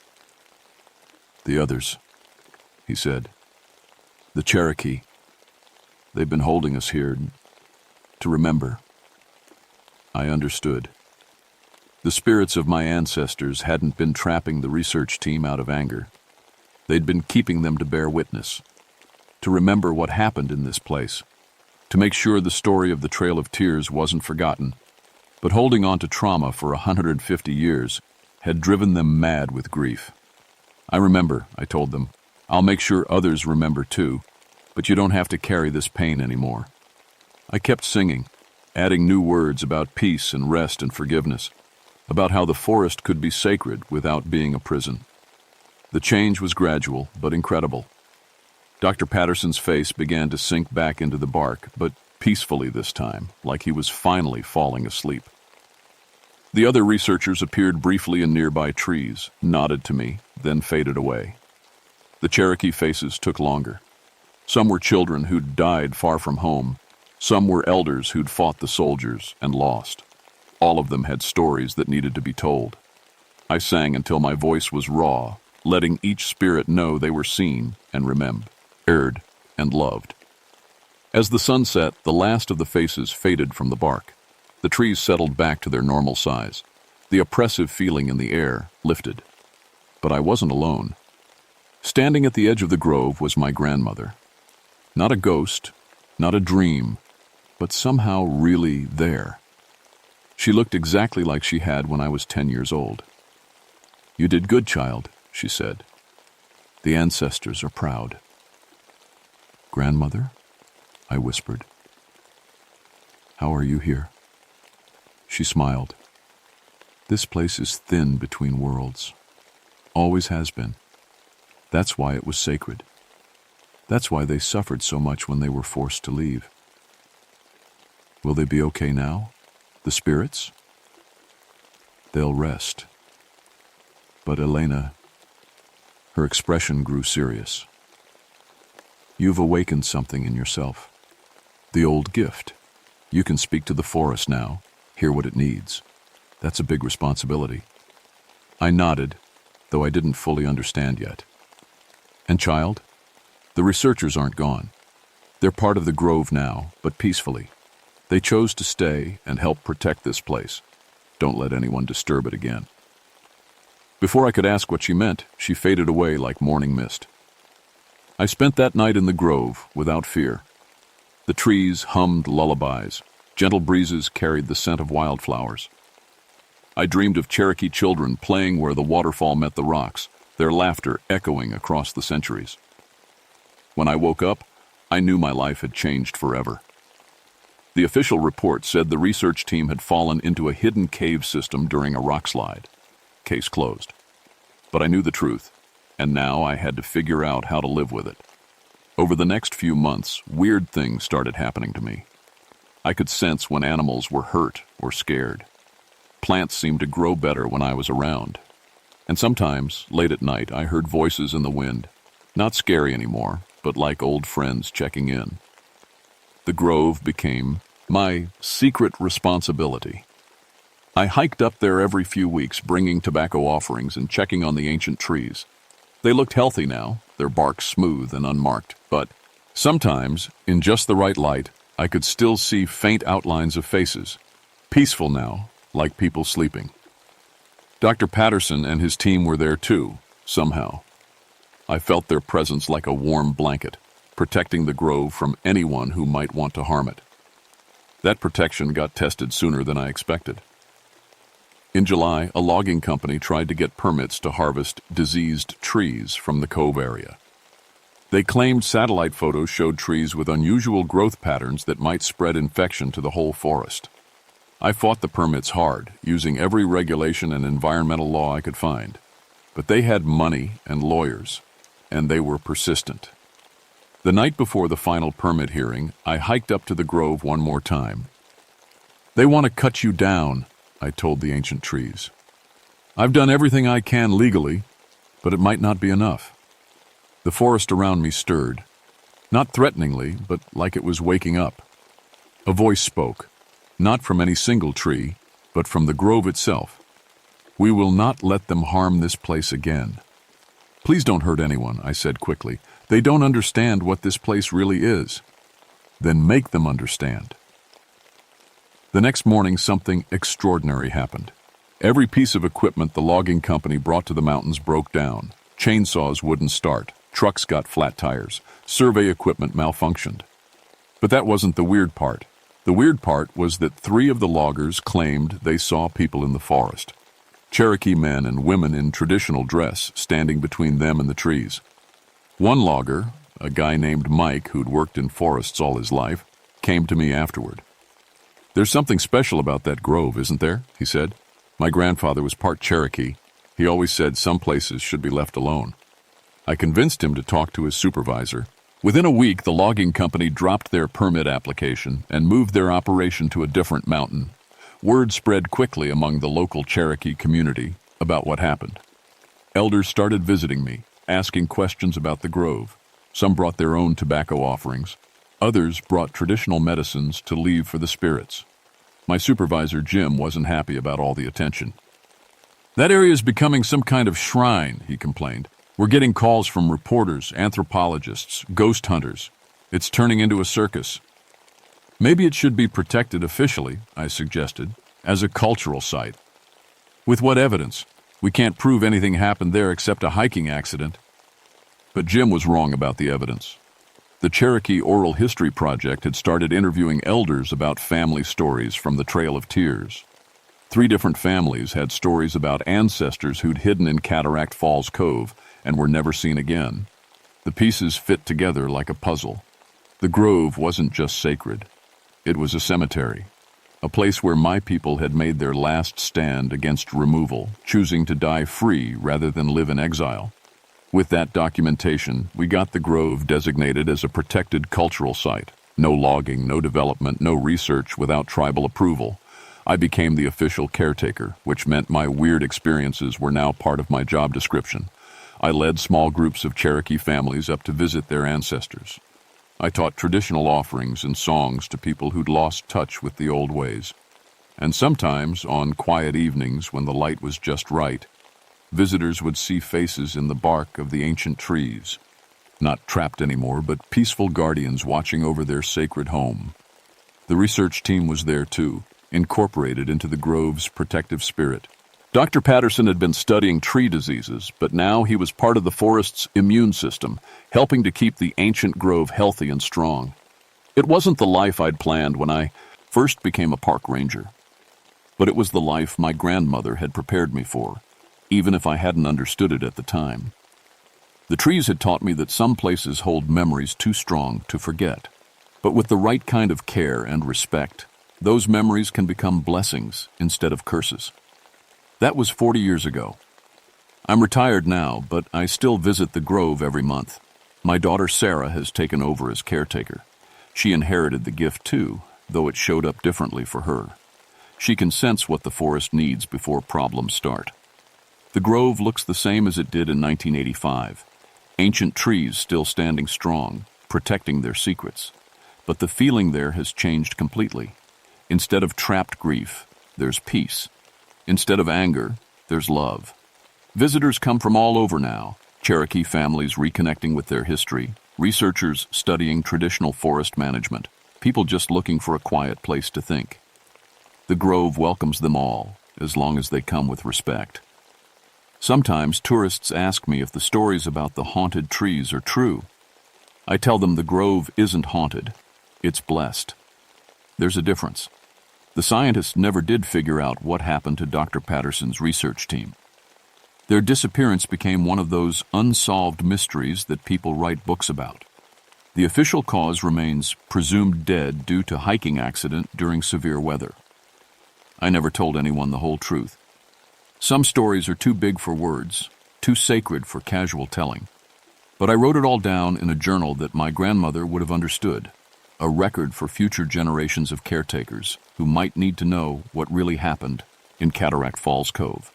"The others," he said. "The Cherokee. They've been holding us here to remember." I understood. The spirits of my ancestors hadn't been trapping the research team out of anger. They'd been keeping them to bear witness, to remember what happened in this place, to make sure the story of the Trail of Tears wasn't forgotten. But holding on to trauma for 150 years had driven them mad with grief. "I remember," I told them. "I'll make sure others remember too, but you don't have to carry this pain anymore." I kept singing, adding new words about peace and rest and forgiveness, about how the forest could be sacred without being a prison. The change was gradual, but incredible. Dr. Patterson's face began to sink back into the bark, but peacefully this time, like he was finally falling asleep. The other researchers appeared briefly in nearby trees, nodded to me, then faded away. The Cherokee faces took longer. Some were children who'd died far from home. Some were elders who'd fought the soldiers and lost. All of them had stories that needed to be told. I sang until my voice was raw, letting each spirit know they were seen and remembered and loved. As the sun set, the last of the faces faded from the bark. The trees settled back to their normal size. The oppressive feeling in the air lifted. But I wasn't alone. Standing at the edge of the grove was my grandmother. Not a ghost, not a dream, but somehow really there. She looked exactly like she had when I was 10 years old. "You did good, child," she said. "The ancestors are proud." "Grandmother?" I whispered. "How are you here?" She smiled. "This place is thin between worlds. Always has been. That's why it was sacred. That's why they suffered so much when they were forced to leave." "Will they be okay now? The spirits?" "They'll rest." But Elena, her expression grew serious. "You've awakened something in yourself. The old gift. You can speak to the forest now, hear what it needs. That's a big responsibility." I nodded, though I didn't fully understand yet. "And child, the researchers aren't gone. They're part of the grove now, but peacefully. They chose to stay and help protect this place. Don't let anyone disturb it again." Before I could ask what she meant, she faded away like morning mist. I spent that night in the grove without fear. The trees hummed lullabies. Gentle breezes carried the scent of wildflowers. I dreamed of Cherokee children playing where the waterfall met the rocks, their laughter echoing across the centuries. When I woke up, I knew my life had changed forever. The official report said the research team had fallen into a hidden cave system during a rock slide. Case closed. But I knew the truth, and now I had to figure out how to live with it. Over the next few months, weird things started happening to me. I could sense when animals were hurt or scared. Plants seemed to grow better when I was around. And sometimes, late at night, I heard voices in the wind. Not scary anymore, but like old friends checking in. The grove became my secret responsibility. I hiked up there every few weeks, bringing tobacco offerings and checking on the ancient trees. They looked healthy now, their bark smooth and unmarked, but sometimes, in just the right light, I could still see faint outlines of faces, peaceful now, like people sleeping. Dr. Patterson and his team were there too, somehow. I felt their presence like a warm blanket, protecting the grove from anyone who might want to harm it. That protection got tested sooner than I expected. In July, a logging company tried to get permits to harvest diseased trees from the cove area. They claimed satellite photos showed trees with unusual growth patterns that might spread infection to the whole forest. I fought the permits hard, using every regulation and environmental law I could find. But they had money and lawyers, and they were persistent. The night before the final permit hearing, I hiked up to the grove one more time. "They want to cut you down," I told the ancient trees. "I've done everything I can legally, but it might not be enough." The forest around me stirred, not threateningly, but like it was waking up. A voice spoke, not from any single tree, but from the grove itself. "We will not let them harm this place again." "Please don't hurt anyone," I said quickly. "They don't understand what this place really is." "Then make them understand." The next morning, something extraordinary happened. Every piece of equipment the logging company brought to the mountains broke down. Chainsaws wouldn't start. Trucks got flat tires. Survey equipment malfunctioned. But that wasn't the weird part. The weird part was that 3 of the loggers claimed they saw people in the forest. Cherokee men and women in traditional dress standing between them and the trees. One logger, a guy named Mike who'd worked in forests all his life, came to me afterward. "There's something special about that grove, isn't there?" he said. "My grandfather was part Cherokee. He always said some places should be left alone." I convinced him to talk to his supervisor. Within a week, the logging company dropped their permit application and moved their operation to a different mountain. Word spread quickly among the local Cherokee community about what happened. Elders started visiting me, asking questions about the grove. Some brought their own tobacco offerings. Others brought traditional medicines to leave for the spirits. My supervisor, Jim, wasn't happy about all the attention. "That area is becoming some kind of shrine," he complained. "We're getting calls from reporters, anthropologists, ghost hunters. It's turning into a circus." "Maybe it should be protected officially," I suggested, "as a cultural site." "With what evidence? We can't prove anything happened there except a hiking accident." But Jim was wrong about the evidence. The Cherokee Oral History Project had started interviewing elders about family stories from the Trail of Tears. 3 different families had stories about ancestors who'd hidden in Cataract Falls Cove and were never seen again. The pieces fit together like a puzzle. The grove wasn't just sacred. It was a cemetery, a place where my people had made their last stand against removal, choosing to die free rather than live in exile. With that documentation, we got the grove designated as a protected cultural site. No logging, no development, no research without tribal approval. I became the official caretaker, which meant my weird experiences were now part of my job description. I led small groups of Cherokee families up to visit their ancestors. I taught traditional offerings and songs to people who'd lost touch with the old ways. And sometimes, on quiet evenings when the light was just right, visitors would see faces in the bark of the ancient trees. Not trapped anymore, but peaceful guardians watching over their sacred home. The research team was there too, incorporated into the grove's protective spirit. Dr. Patterson had been studying tree diseases, but now he was part of the forest's immune system, helping to keep the ancient grove healthy and strong. It wasn't the life I'd planned when I first became a park ranger, but it was the life my grandmother had prepared me for, even if I hadn't understood it at the time. The trees had taught me that some places hold memories too strong to forget, but with the right kind of care and respect, those memories can become blessings instead of curses. That was 40 years ago. I'm retired now, but I still visit the grove every month. My daughter Sarah has taken over as caretaker. She inherited the gift too, though it showed up differently for her. She can sense what the forest needs before problems start. The grove looks the same as it did in 1985. Ancient trees still standing strong, protecting their secrets. But the feeling there has changed completely. Instead of trapped grief, there's peace. Instead of anger, there's love. Visitors come from all over now, Cherokee families reconnecting with their history, researchers studying traditional forest management, people just looking for a quiet place to think. The grove welcomes them all, as long as they come with respect. Sometimes tourists ask me if the stories about the haunted trees are true. I tell them the grove isn't haunted, it's blessed. There's a difference. The scientists never did figure out what happened to Dr. Patterson's research team. Their disappearance became one of those unsolved mysteries that people write books about. The official cause remains presumed dead due to hiking accident during severe weather. I never told anyone the whole truth. Some stories are too big for words, too sacred for casual telling. But I wrote it all down in a journal that my grandmother would have understood, a record for future generations of caretakers who might need to know what really happened in Cataract Falls Cove.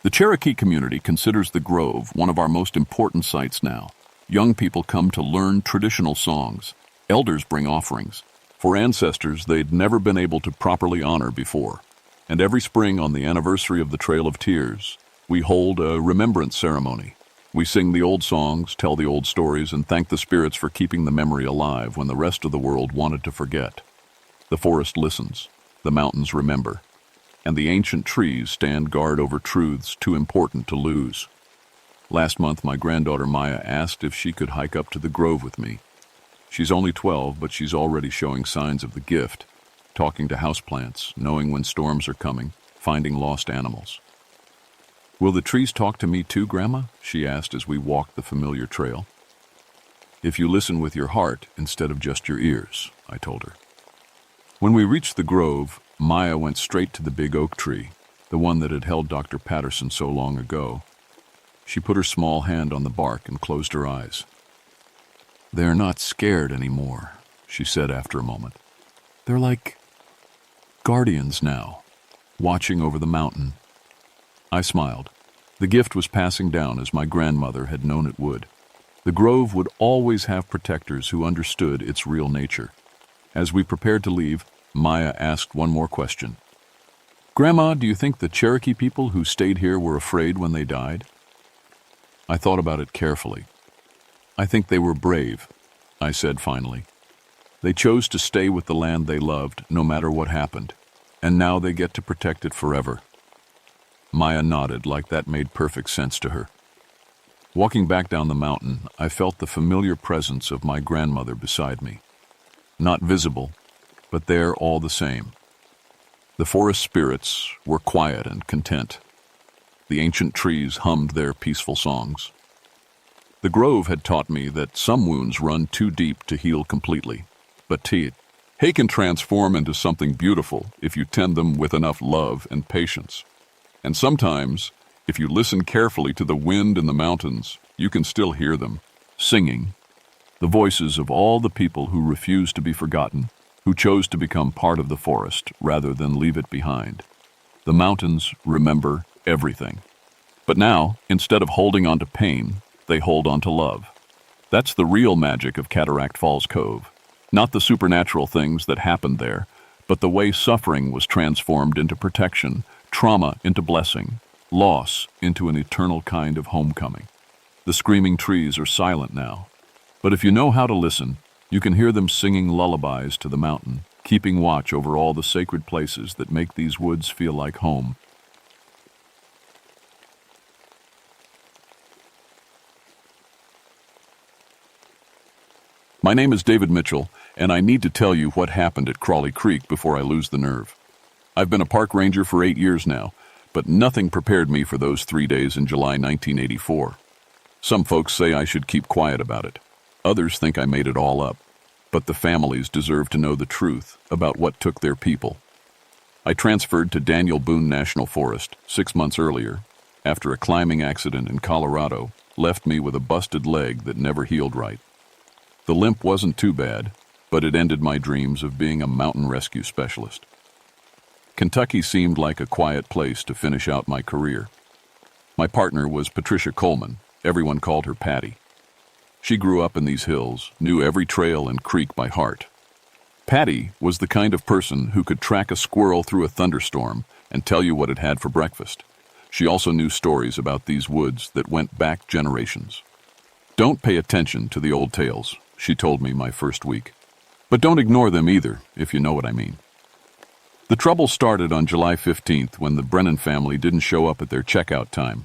The Cherokee community considers the Grove one of our most important sites now. Young people come to learn traditional songs. Elders bring offerings for ancestors they'd never been able to properly honor before. And every spring on the anniversary of the Trail of Tears, we hold a remembrance ceremony. We sing the old songs, tell the old stories, and thank the spirits for keeping the memory alive when the rest of the world wanted to forget. The forest listens, the mountains remember, and the ancient trees stand guard over truths too important to lose. Last month, my granddaughter Maya asked if she could hike up to the Grove with me. She's only 12, but she's already showing signs of the gift, talking to houseplants, knowing when storms are coming, finding lost animals. "Will the trees talk to me too, Grandma?" she asked as we walked the familiar trail. "If you listen with your heart instead of just your ears," I told her. When we reached the Grove, Maya went straight to the big oak tree, the one that had held Dr. Patterson so long ago. She put her small hand on the bark and closed her eyes. "They're not scared anymore," she said after a moment. "They're like guardians now, watching over the mountain." I smiled. The gift was passing down as my grandmother had known it would. The Grove would always have protectors who understood its real nature. As we prepared to leave, Maya asked one more question. "Grandma, do you think the Cherokee people who stayed here were afraid when they died?" I thought about it carefully. "I think they were brave," I said finally. "They chose to stay with the land they loved, no matter what happened, and now they get to protect it forever." Maya nodded like that made perfect sense to her. Walking back down the mountain, I felt the familiar presence of my grandmother beside me. Not visible, but there all the same. The forest spirits were quiet and content. The ancient trees hummed their peaceful songs. The Grove had taught me that some wounds run too deep to heal completely, but they can transform into something beautiful if you tend them with enough love and patience. And sometimes, if you listen carefully to the wind in the mountains, you can still hear them, singing, the voices of all the people who refused to be forgotten, who chose to become part of the forest rather than leave it behind. The mountains remember everything. But now, instead of holding on to pain, they hold on to love. That's the real magic of Cataract Falls Cove. Not the supernatural things that happened there, but the way suffering was transformed into protection, trauma into blessing, loss into an eternal kind of homecoming. The screaming trees are silent now, but if you know how to listen, you can hear them singing lullabies to the mountain, keeping watch over all the sacred places that make these woods feel like home. My name is David Mitchell, and I need to tell you what happened at Crawley Creek before I lose the nerve. I've been a park ranger for 8 years now, but nothing prepared me for those 3 days in July 1984. Some folks say I should keep quiet about it. Others think I made it all up. But the families deserve to know the truth about what took their people. I transferred to Daniel Boone National Forest 6 months earlier, after a climbing accident in Colorado left me with a busted leg that never healed right. The limp wasn't too bad, but it ended my dreams of being a mountain rescue specialist. Kentucky seemed like a quiet place to finish out my career. My partner was Patricia Coleman. Everyone called her Patty. She grew up in these hills, knew every trail and creek by heart. Patty was the kind of person who could track a squirrel through a thunderstorm and tell you what it had for breakfast. She also knew stories about these woods that went back generations. "Don't pay attention to the old tales," she told me my first week. "But don't ignore them either, if you know what I mean." The trouble started on July 15th when the Brennan family didn't show up at their checkout time.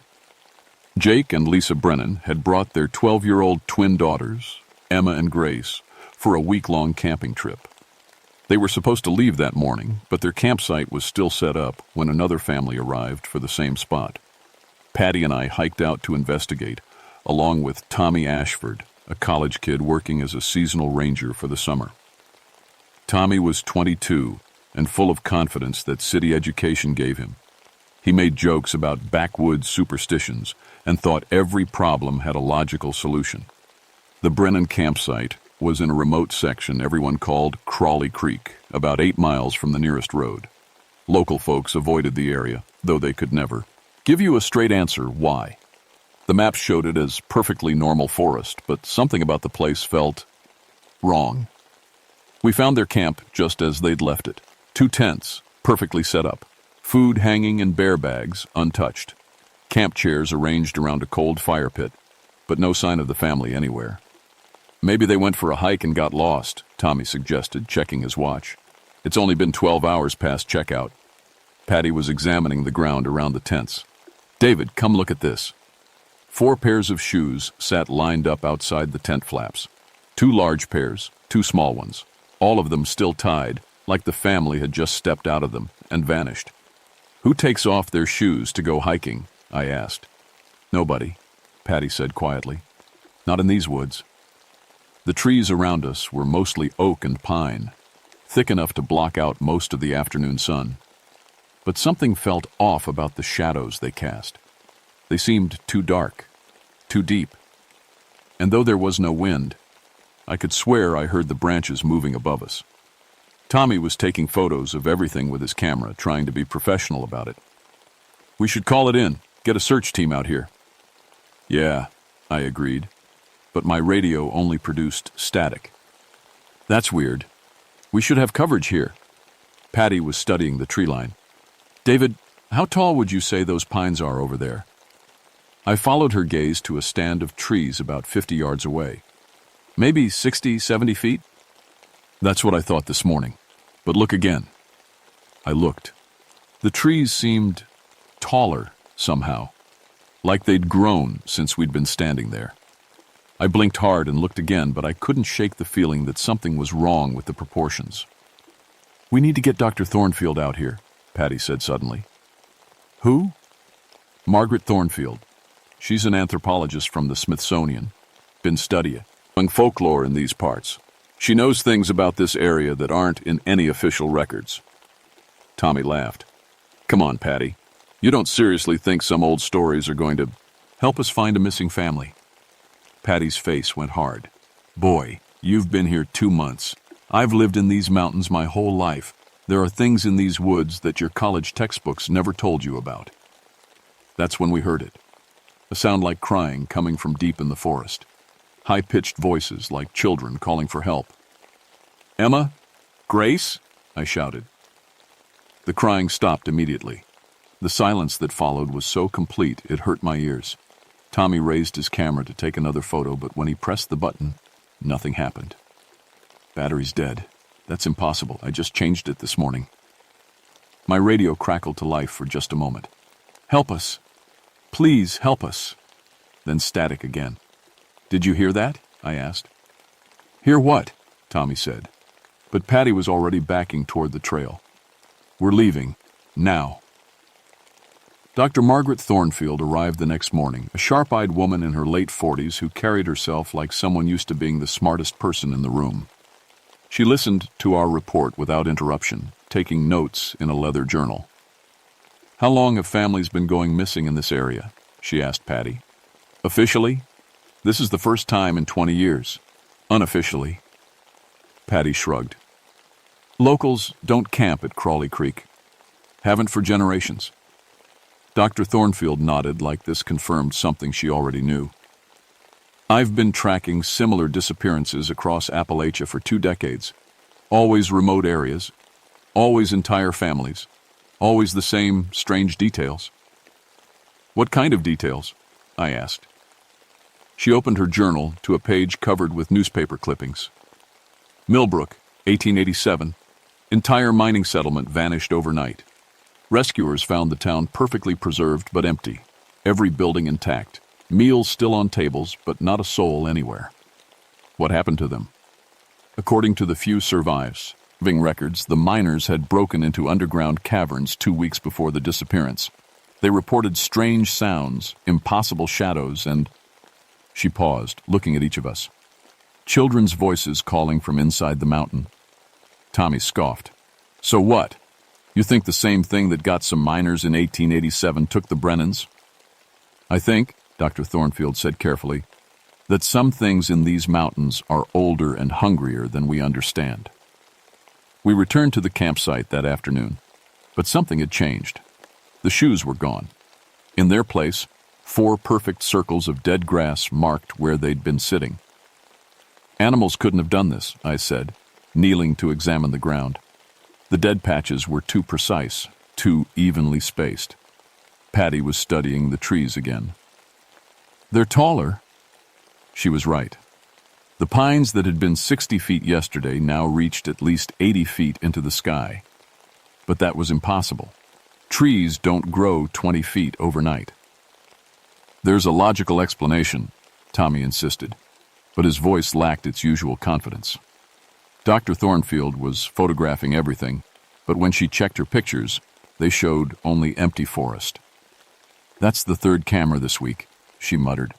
Jake and Lisa Brennan had brought their 12-year-old twin daughters, Emma and Grace, for a week-long camping trip. They were supposed to leave that morning, but their campsite was still set up when another family arrived for the same spot. Patty and I hiked out to investigate, along with Tommy Ashford, a college kid working as a seasonal ranger for the summer. Tommy was 22 and full of confidence that city education gave him. He made jokes about backwoods superstitions and thought every problem had a logical solution. The Brennan campsite was in a remote section everyone called Crawley Creek, about 8 miles from the nearest road. Local folks avoided the area, though they could never give you a straight answer why. The map showed it as perfectly normal forest, but something about the place felt wrong. We found their camp just as they'd left it. 2 tents, perfectly set up. Food hanging in bear bags, untouched. Camp chairs arranged around a cold fire pit, but no sign of the family anywhere. Maybe they went for a hike and got lost, Tommy suggested, checking his watch. It's only been 12 hours past checkout. Patty was examining the ground around the tents. David, come look at this. 4 pairs of shoes sat lined up outside the tent flaps. 2 large pairs, 2 small ones, all of them still tied, like the family had just stepped out of them and vanished. Who takes off their shoes to go hiking? I asked. Nobody, Patty said quietly. Not in these woods. The trees around us were mostly oak and pine, thick enough to block out most of the afternoon sun. But something felt off about the shadows they cast. They seemed too dark, too deep. And though there was no wind, I could swear I heard the branches moving above us. Tommy was taking photos of everything with his camera, trying to be professional about it. We should call it in, get a search team out here. Yeah, I agreed, but my radio only produced static. That's weird. We should have coverage here. Patty was studying the tree line. David, how tall would you say those pines are over there? I followed her gaze to a stand of trees about 50 yards away. Maybe 60, 70 feet? That's what I thought this morning. But look again. I looked. The trees seemed taller somehow, like they'd grown since we'd been standing there. I blinked hard and looked again, but I couldn't shake the feeling that something was wrong with the proportions. We need to get Dr. Thornfield out here, Patty said suddenly. Who? Margaret Thornfield. She's an anthropologist from the Smithsonian. Been studying folklore in these parts. She knows things about this area that aren't in any official records. Tommy laughed. Come on, Patty. You don't seriously think some old stories are going to help us find a missing family? Patty's face went hard. Boy, you've been here 2 months. I've lived in these mountains my whole life. There are things in these woods that your college textbooks never told you about. That's when we heard it. A sound like crying coming from deep in the forest. High-pitched voices like children calling for help. Emma? Grace? I shouted. The crying stopped immediately. The silence that followed was so complete it hurt my ears. Tommy raised his camera to take another photo, but when he pressed the button, nothing happened. Battery's dead. That's impossible. I just changed it this morning. My radio crackled to life for just a moment. Help us. Please help us. Then static again. Did you hear that? I asked. Hear what? Tommy said. But Patty was already backing toward the trail. We're leaving. Now. Dr. Margaret Thornfield arrived the next morning, a sharp-eyed woman in her late 40s who carried herself like someone used to being the smartest person in the room. She listened to our report without interruption, taking notes in a leather journal. How long have families been going missing in this area? She asked Patty. Officially? This is the first time in 20 years. Unofficially. Patty shrugged. Locals don't camp at Crawley Creek. Haven't for generations. Dr. Thornfield nodded like this confirmed something she already knew. I've been tracking similar disappearances across Appalachia for 2 decades. Always remote areas. Always entire families. Always the same strange details. What kind of details? I asked. She opened her journal to a page covered with newspaper clippings. Millbrook, 1887. Entire mining settlement vanished overnight. Rescuers found the town perfectly preserved but empty. Every building intact. Meals still on tables, but not a soul anywhere. What happened to them? According to the few surviving records, the miners had broken into underground caverns 2 weeks before the disappearance. They reported strange sounds, impossible shadows, and... She paused, looking at each of us. Children's voices calling from inside the mountain. Tommy scoffed. So what? You think the same thing that got some miners in 1887 took the Brennans? I think, Dr. Thornfield said carefully, that some things in these mountains are older and hungrier than we understand. We returned to the campsite that afternoon, but something had changed. The shoes were gone. In their place, 4 perfect circles of dead grass marked where they'd been sitting. Animals couldn't have done this, I said, kneeling to examine the ground. The dead patches were too precise, too evenly spaced. Patty was studying the trees again. They're taller. She was right. The pines that had been 60 feet yesterday now reached at least 80 feet into the sky. But that was impossible. Trees don't grow 20 feet overnight. There's a logical explanation, Tommy insisted, but his voice lacked its usual confidence. Dr. Thornfield was photographing everything, but when she checked her pictures, they showed only empty forest. That's the 3rd camera this week, she muttered.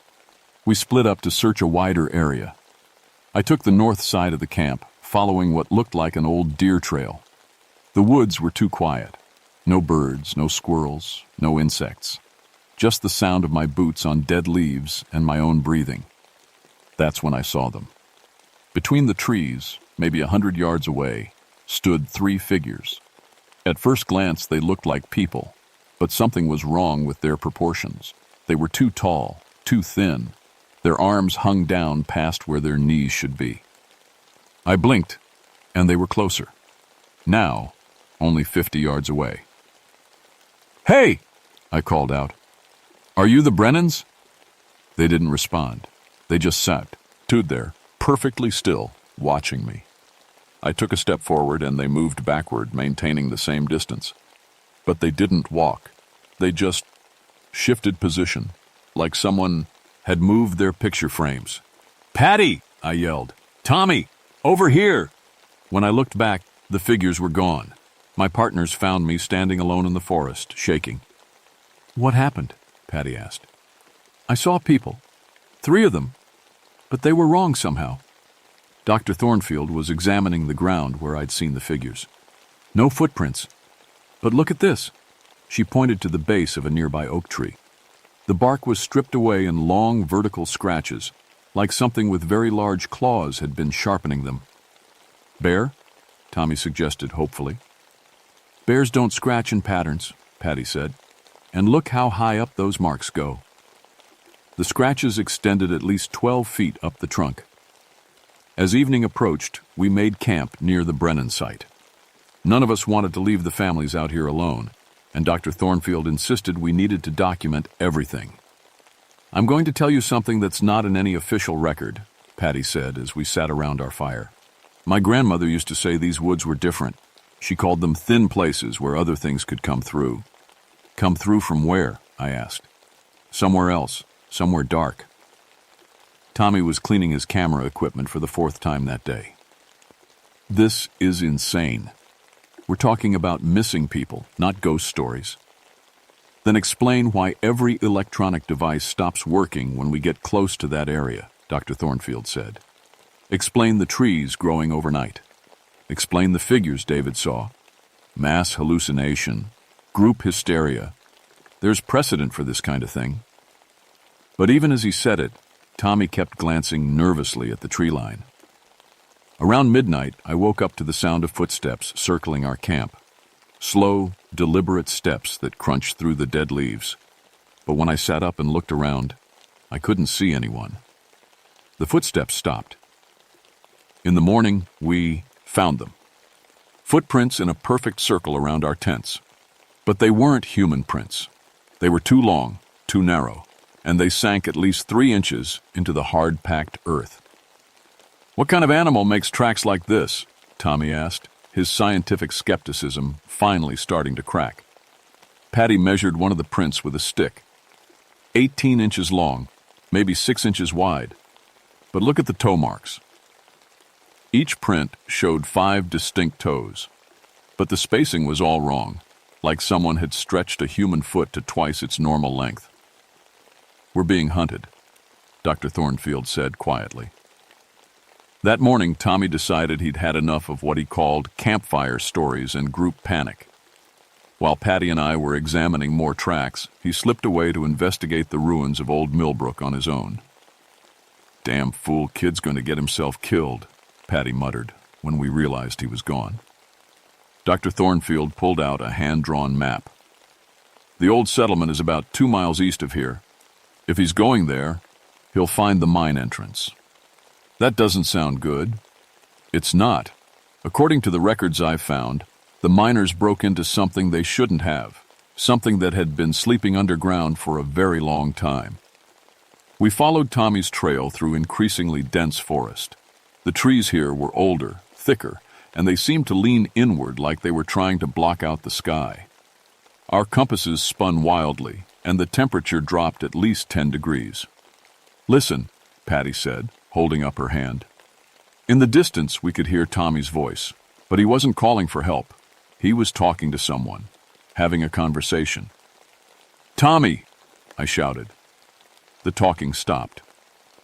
We split up to search a wider area. I took the north side of the camp, following what looked like an old deer trail. The woods were too quiet. No birds, no squirrels, no insects. Just the sound of my boots on dead leaves and my own breathing. That's when I saw them. Between the trees, maybe 100 yards away, stood 3 figures. At first glance, they looked like people, but something was wrong with their proportions. They were too tall, too thin. Their arms hung down past where their knees should be. I blinked, and they were closer. Now, only 50 yards away. Hey! I called out. Are you the Brennans? They didn't respond. They just stood there, perfectly still, watching me. I took a step forward and they moved backward, maintaining the same distance. But they didn't walk. They just shifted position, like someone had moved their picture frames. Patty! I yelled. Tommy! Over here! When I looked back, the figures were gone. My partners found me standing alone in the forest, shaking. What happened? Patty asked. I saw people. 3 of them. But they were wrong somehow. Dr. Thornfield was examining the ground where I'd seen the figures. No footprints. But look at this. She pointed to the base of a nearby oak tree. The bark was stripped away in long vertical scratches, like something with very large claws had been sharpening them. Bear? Tommy suggested hopefully. Bears don't scratch in patterns, Patty said. And look how high up those marks go. The scratches extended at least 12 feet up the trunk. As evening approached, we made camp near the Brennan site. None of us wanted to leave the families out here alone, and Dr. Thornfield insisted we needed to document everything. I'm going to tell you something that's not in any official record, Patty said as we sat around our fire. My grandmother used to say these woods were different. She called them thin places where other things could come through. Come through from where? I asked. Somewhere else, somewhere dark. Tommy was cleaning his camera equipment for the 4th time that day. This is insane. We're talking about missing people, not ghost stories. Then explain why every electronic device stops working when we get close to that area, Dr. Thornfield said. Explain the trees growing overnight. Explain the figures David saw. Mass hallucination. Group hysteria. There's precedent for this kind of thing. But even as he said it, Tommy kept glancing nervously at the tree line. Around midnight, I woke up to the sound of footsteps circling our camp. Slow, deliberate steps that crunched through the dead leaves. But when I sat up and looked around, I couldn't see anyone. The footsteps stopped. In the morning, we found them. Footprints in a perfect circle around our tents. But they weren't human prints. They were too long, too narrow, and they sank at least 3 inches into the hard-packed earth. What kind of animal makes tracks like this? Tommy asked, his scientific skepticism finally starting to crack. Patty measured one of the prints with a stick. 18 inches long, maybe 6 inches wide. But look at the toe marks. Each print showed 5 distinct toes, but the spacing was all wrong, like someone had stretched a human foot to twice its normal length. "We're being hunted," Dr. Thornfield said quietly. That morning, Tommy decided he'd had enough of what he called campfire stories and group panic. While Patty and I were examining more tracks, he slipped away to investigate the ruins of Old Millbrook on his own. "Damn fool kid's going to get himself killed," Patty muttered when we realized he was gone. Dr. Thornfield pulled out a hand-drawn map. "The old settlement is about 2 miles east of here. If he's going there, he'll find the mine entrance." "That doesn't sound good." "It's not. According to the records I've found, the miners broke into something they shouldn't have, something that had been sleeping underground for a very long time." We followed Tommy's trail through increasingly dense forest. The trees here were older, thicker, and they seemed to lean inward like they were trying to block out the sky. Our compasses spun wildly, and the temperature dropped at least 10 degrees. "Listen," Patty said, holding up her hand. In the distance, we could hear Tommy's voice, but he wasn't calling for help. He was talking to someone, having a conversation. "Tommy!" I shouted. The talking stopped.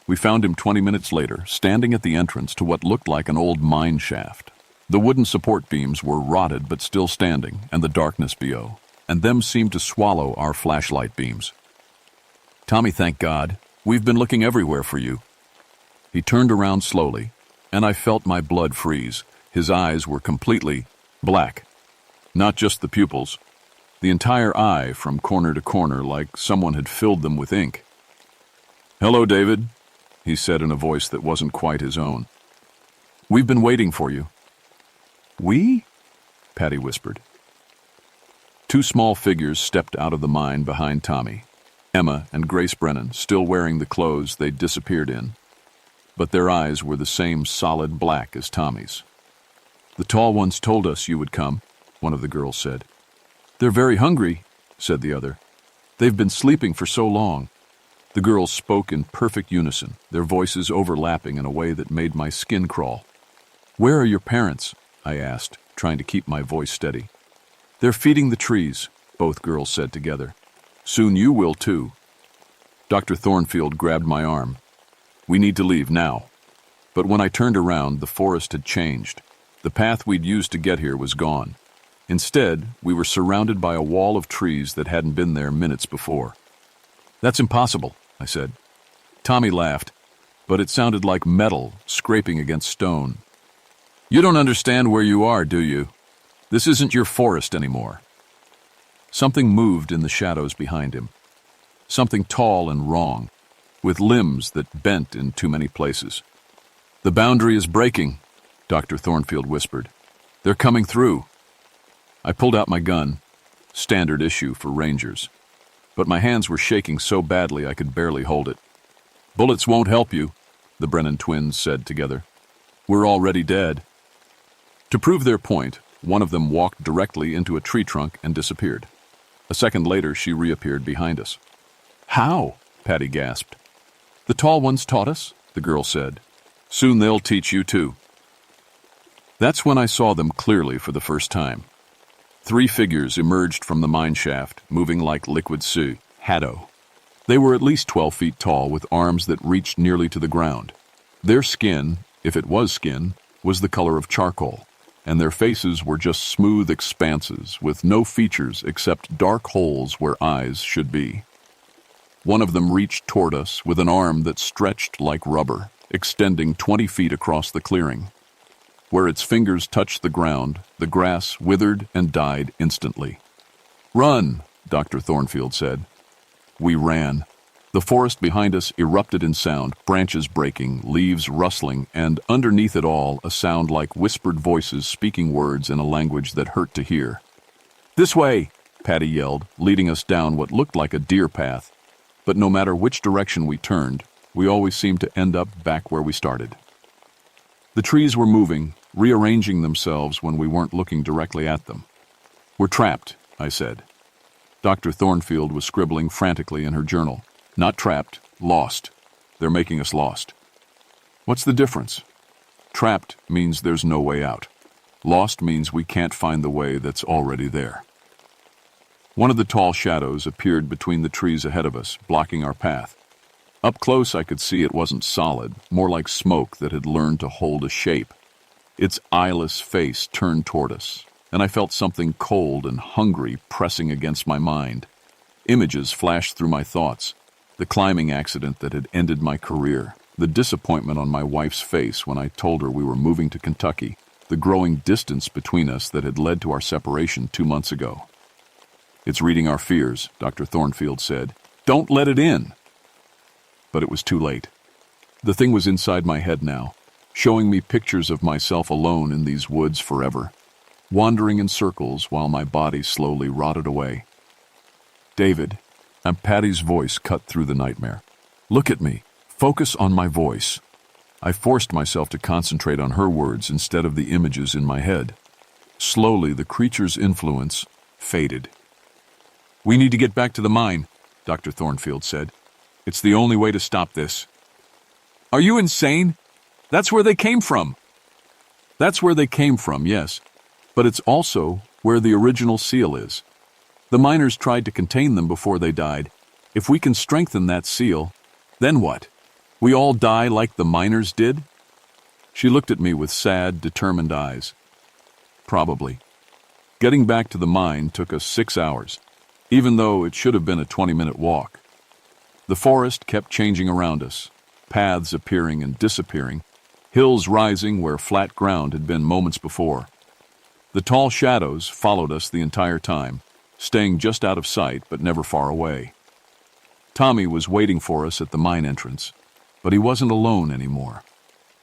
We found him 20 minutes later, standing at the entrance to what looked like an old mine shaft. The wooden support beams were rotted but still standing, and the darkness below, and them seemed to swallow our flashlight beams. "Tommy, thank God. We've been looking everywhere for you." He turned around slowly, and I felt my blood freeze. His eyes were completely black. Not just the pupils. The entire eye from corner to corner, like someone had filled them with ink. "Hello, David," he said in a voice that wasn't quite his own. "We've been waiting for you." "We?" Patty whispered. 2 small figures stepped out of the mine behind Tommy. Emma and Grace Brennan, still wearing the clothes they'd disappeared in. But their eyes were the same solid black as Tommy's. "The tall ones told us you would come," one of the girls said. "They're very hungry," said the other. "They've been sleeping for so long." The girls spoke in perfect unison, their voices overlapping in a way that made my skin crawl. "Where are your parents?" I asked, trying to keep my voice steady. "They're feeding the trees," both girls said together. "Soon you will too." Dr. Thornfield grabbed my arm. "We need to leave now." But when I turned around, the forest had changed. The path we'd used to get here was gone. Instead, we were surrounded by a wall of trees that hadn't been there minutes before. "That's impossible," I said. Tommy laughed, but it sounded like metal scraping against stone. "You don't understand where you are, do you? This isn't your forest anymore." Something moved in the shadows behind him. Something tall and wrong, with limbs that bent in too many places. "The boundary is breaking," Dr. Thornfield whispered. "They're coming through." I pulled out my gun, standard issue for rangers, but my hands were shaking so badly I could barely hold it. "Bullets won't help you," the Brennan twins said together. "We're already dead." To prove their point, one of them walked directly into a tree trunk and disappeared. A second later, she reappeared behind us. "How?" Patty gasped. "The tall ones taught us," the girl said. "Soon they'll teach you too." That's when I saw them clearly for the first time. 3 figures emerged from the mine shaft, moving like liquid shadow. They were at least 12 feet tall, with arms that reached nearly to the ground. Their skin, if it was skin, was the color of charcoal, and their faces were just smooth expanses with no features except dark holes where eyes should be. One of them reached toward us with an arm that stretched like rubber, extending 20 feet across the clearing. Where its fingers touched the ground, the grass withered and died instantly. "Run," Dr. Thornfield said. We ran. The forest behind us erupted in sound, branches breaking, leaves rustling, and underneath it all, a sound like whispered voices speaking words in a language that hurt to hear. "This way," Patty yelled, leading us down what looked like a deer path. But no matter which direction we turned, we always seemed to end up back where we started. The trees were moving, rearranging themselves when we weren't looking directly at them. "We're trapped," I said. Dr. Thornfield was scribbling frantically in her journal. Not trapped, lost. They're making us lost. What's the difference? Trapped means there's no way out. Lost means we can't find the way that's already there. One of the tall shadows appeared between the trees ahead of us, blocking our path. Up close, I could see it wasn't solid, more like smoke that had learned to hold a shape. Its eyeless face turned toward us, and I felt something cold and hungry pressing against my mind. Images flashed through my thoughts. The climbing accident that had ended my career, the disappointment on my wife's face when I told her we were moving to Kentucky, the growing distance between us that had led to our separation 2 months ago. "It's reading our fears," Dr. Thornfield said. "Don't let it in." But it was too late. The thing was inside my head now, showing me pictures of myself alone in these woods forever, wandering in circles while my body slowly rotted away. "David," and Patty's voice cut through the nightmare. "Look at me. Focus on my voice." I forced myself to concentrate on her words instead of the images in my head. Slowly, the creature's influence faded. "We need to get back to the mine," Dr. Thornfield said. "It's the only way to stop this." "Are you insane? That's where they came from." "That's where they came from, yes. But it's also where the original seal is. The miners tried to contain them before they died. If we can strengthen that seal, then what? We all die like the miners did?" She looked at me with sad, determined eyes. "Probably. Getting back to the mine took us 6 hours, even though it should have been a 20-minute walk. The forest kept changing around us, paths appearing and disappearing, hills rising where flat ground had been moments before. The tall shadows followed us the entire time, staying just out of sight but never far away. Tommy was waiting for us at the mine entrance, but he wasn't alone anymore.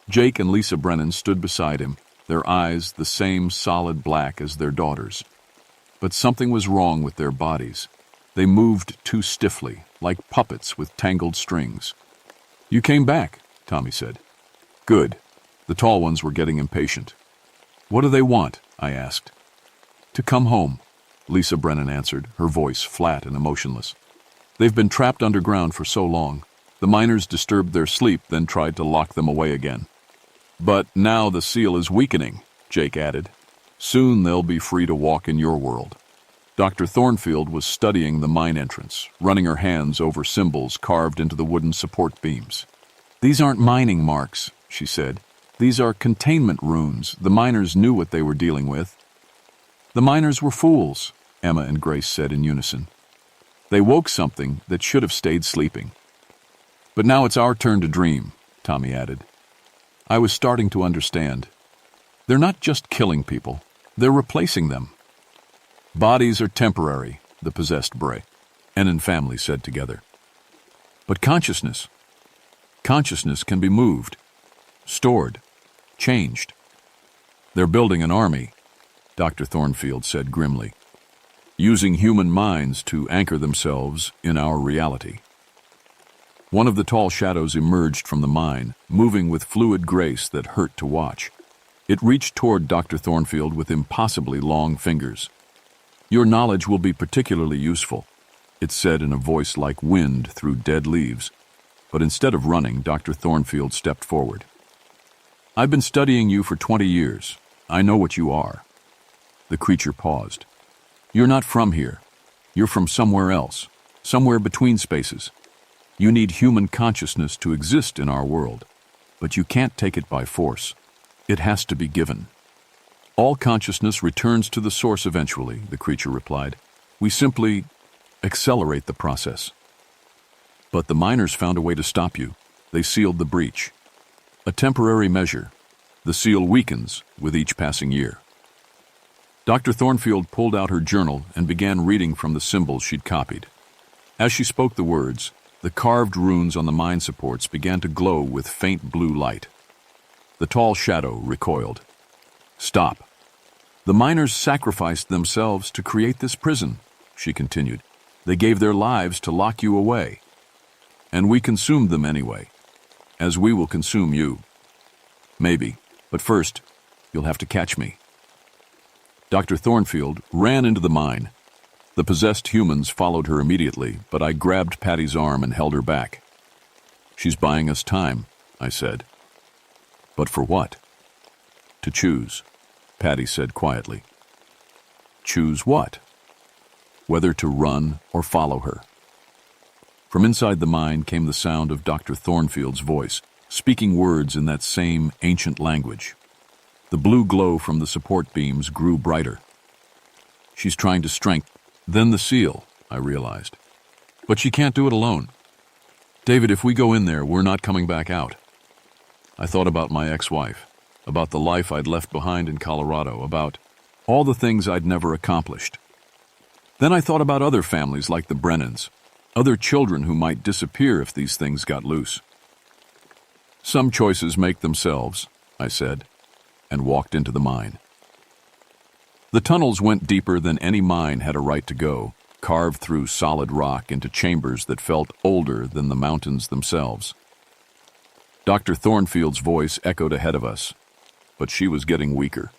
Jake and Lisa Brennan stood beside him, their eyes the same solid black as their daughters. But something was wrong with their bodies. They moved too stiffly, like puppets with tangled strings. "You came back," Tommy said. "Good." The tall ones were getting impatient. "What do they want?" I asked. "To come home," Lisa Brennan answered, her voice flat and emotionless. "They've been trapped underground for so long. The miners disturbed their sleep, then tried to lock them away again. But now the seal is weakening," Jake added. "Soon they'll be free to walk in your world." Dr. Thornfield was studying the mine entrance, running her hands over symbols carved into the wooden support beams. "These aren't mining marks," she said. "These are containment runes. The miners knew what they were dealing with." "The miners were fools," Emma and Grace said in unison. "They woke something that should have stayed sleeping." "But now it's our turn to dream," Tommy added. I was starting to understand. They're not just killing people, they're replacing them. "Bodies are temporary," the possessed Bray, Ennin family said together. "But consciousness can be moved, stored, changed." "They're building an army," Dr. Thornfield said grimly, "using human minds to anchor themselves in our reality." One of the tall shadows emerged from the mine, moving with fluid grace that hurt to watch. It reached toward Dr. Thornfield with impossibly long fingers. "Your knowledge will be particularly useful," it said in a voice like wind through dead leaves. But instead of running, Dr. Thornfield stepped forward. "I've been studying you for 20 years. I know what you are." The creature paused. "You're not from here. You're from somewhere else, somewhere between spaces. You need human consciousness to exist in our world, but you can't take it by force. It has to be given." "All consciousness returns to the source eventually," the creature replied. "We simply accelerate the process." "But the miners found a way to stop you. They sealed the breach." "A temporary measure. The seal weakens with each passing year." Dr. Thornfield pulled out her journal and began reading from the symbols she'd copied. As she spoke the words, the carved runes on the mine supports began to glow with faint blue light. The tall shadow recoiled. "Stop. The miners sacrificed themselves to create this prison," she continued. "They gave their lives to lock you away. And we consumed them anyway, as we will consume you. Maybe, but first, you'll have to catch me." Dr. Thornfield ran into the mine. The possessed humans followed her immediately, but I grabbed Patty's arm and held her back. "She's buying us time," I said. "But for what?" "To choose," Patty said quietly. "Choose what?" "Whether to run or follow her." From inside the mine came the sound of Dr. Thornfield's voice, speaking words in that same ancient language. The blue glow from the support beams grew brighter. "She's trying to strengthen." Then the seal, I realized. "But she can't do it alone. David, if we go in there, we're not coming back out." I thought about my ex-wife, about the life I'd left behind in Colorado, about all the things I'd never accomplished. Then I thought about other families like the Brennans, other children who might disappear if these things got loose. "Some choices make themselves," I said, and walked into the mine. The tunnels went deeper than any mine had a right to go, carved through solid rock into chambers that felt older than the mountains themselves. Dr. Thornfield's voice echoed ahead of us, but she was getting weaker.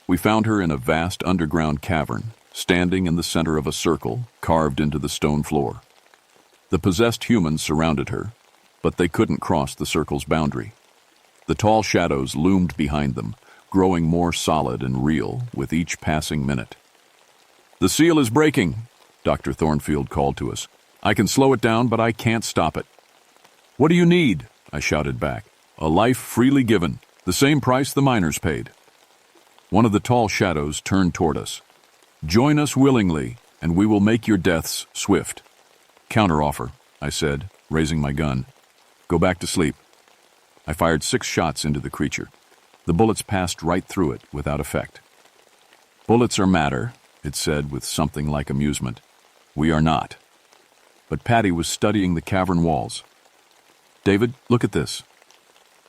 We found her in a vast underground cavern, standing in the center of a circle carved into the stone floor. The possessed humans surrounded her, but they couldn't cross the circle's boundary. The tall shadows loomed behind them, growing more solid and real with each passing minute. "The seal is breaking," Dr. Thornfield called to us. "I can slow it down, but I can't stop it." "What do you need?" I shouted back. "A life freely given, the same price the miners paid." One of the tall shadows turned toward us. "Join us willingly, and we will make your deaths swift." "Counteroffer," I said, raising my gun. "Go back to sleep." I fired 6 shots into the creature. The bullets passed right through it without effect. "Bullets are matter," it said with something like amusement. "We are not." But Patty was studying the cavern walls. "David, look at this."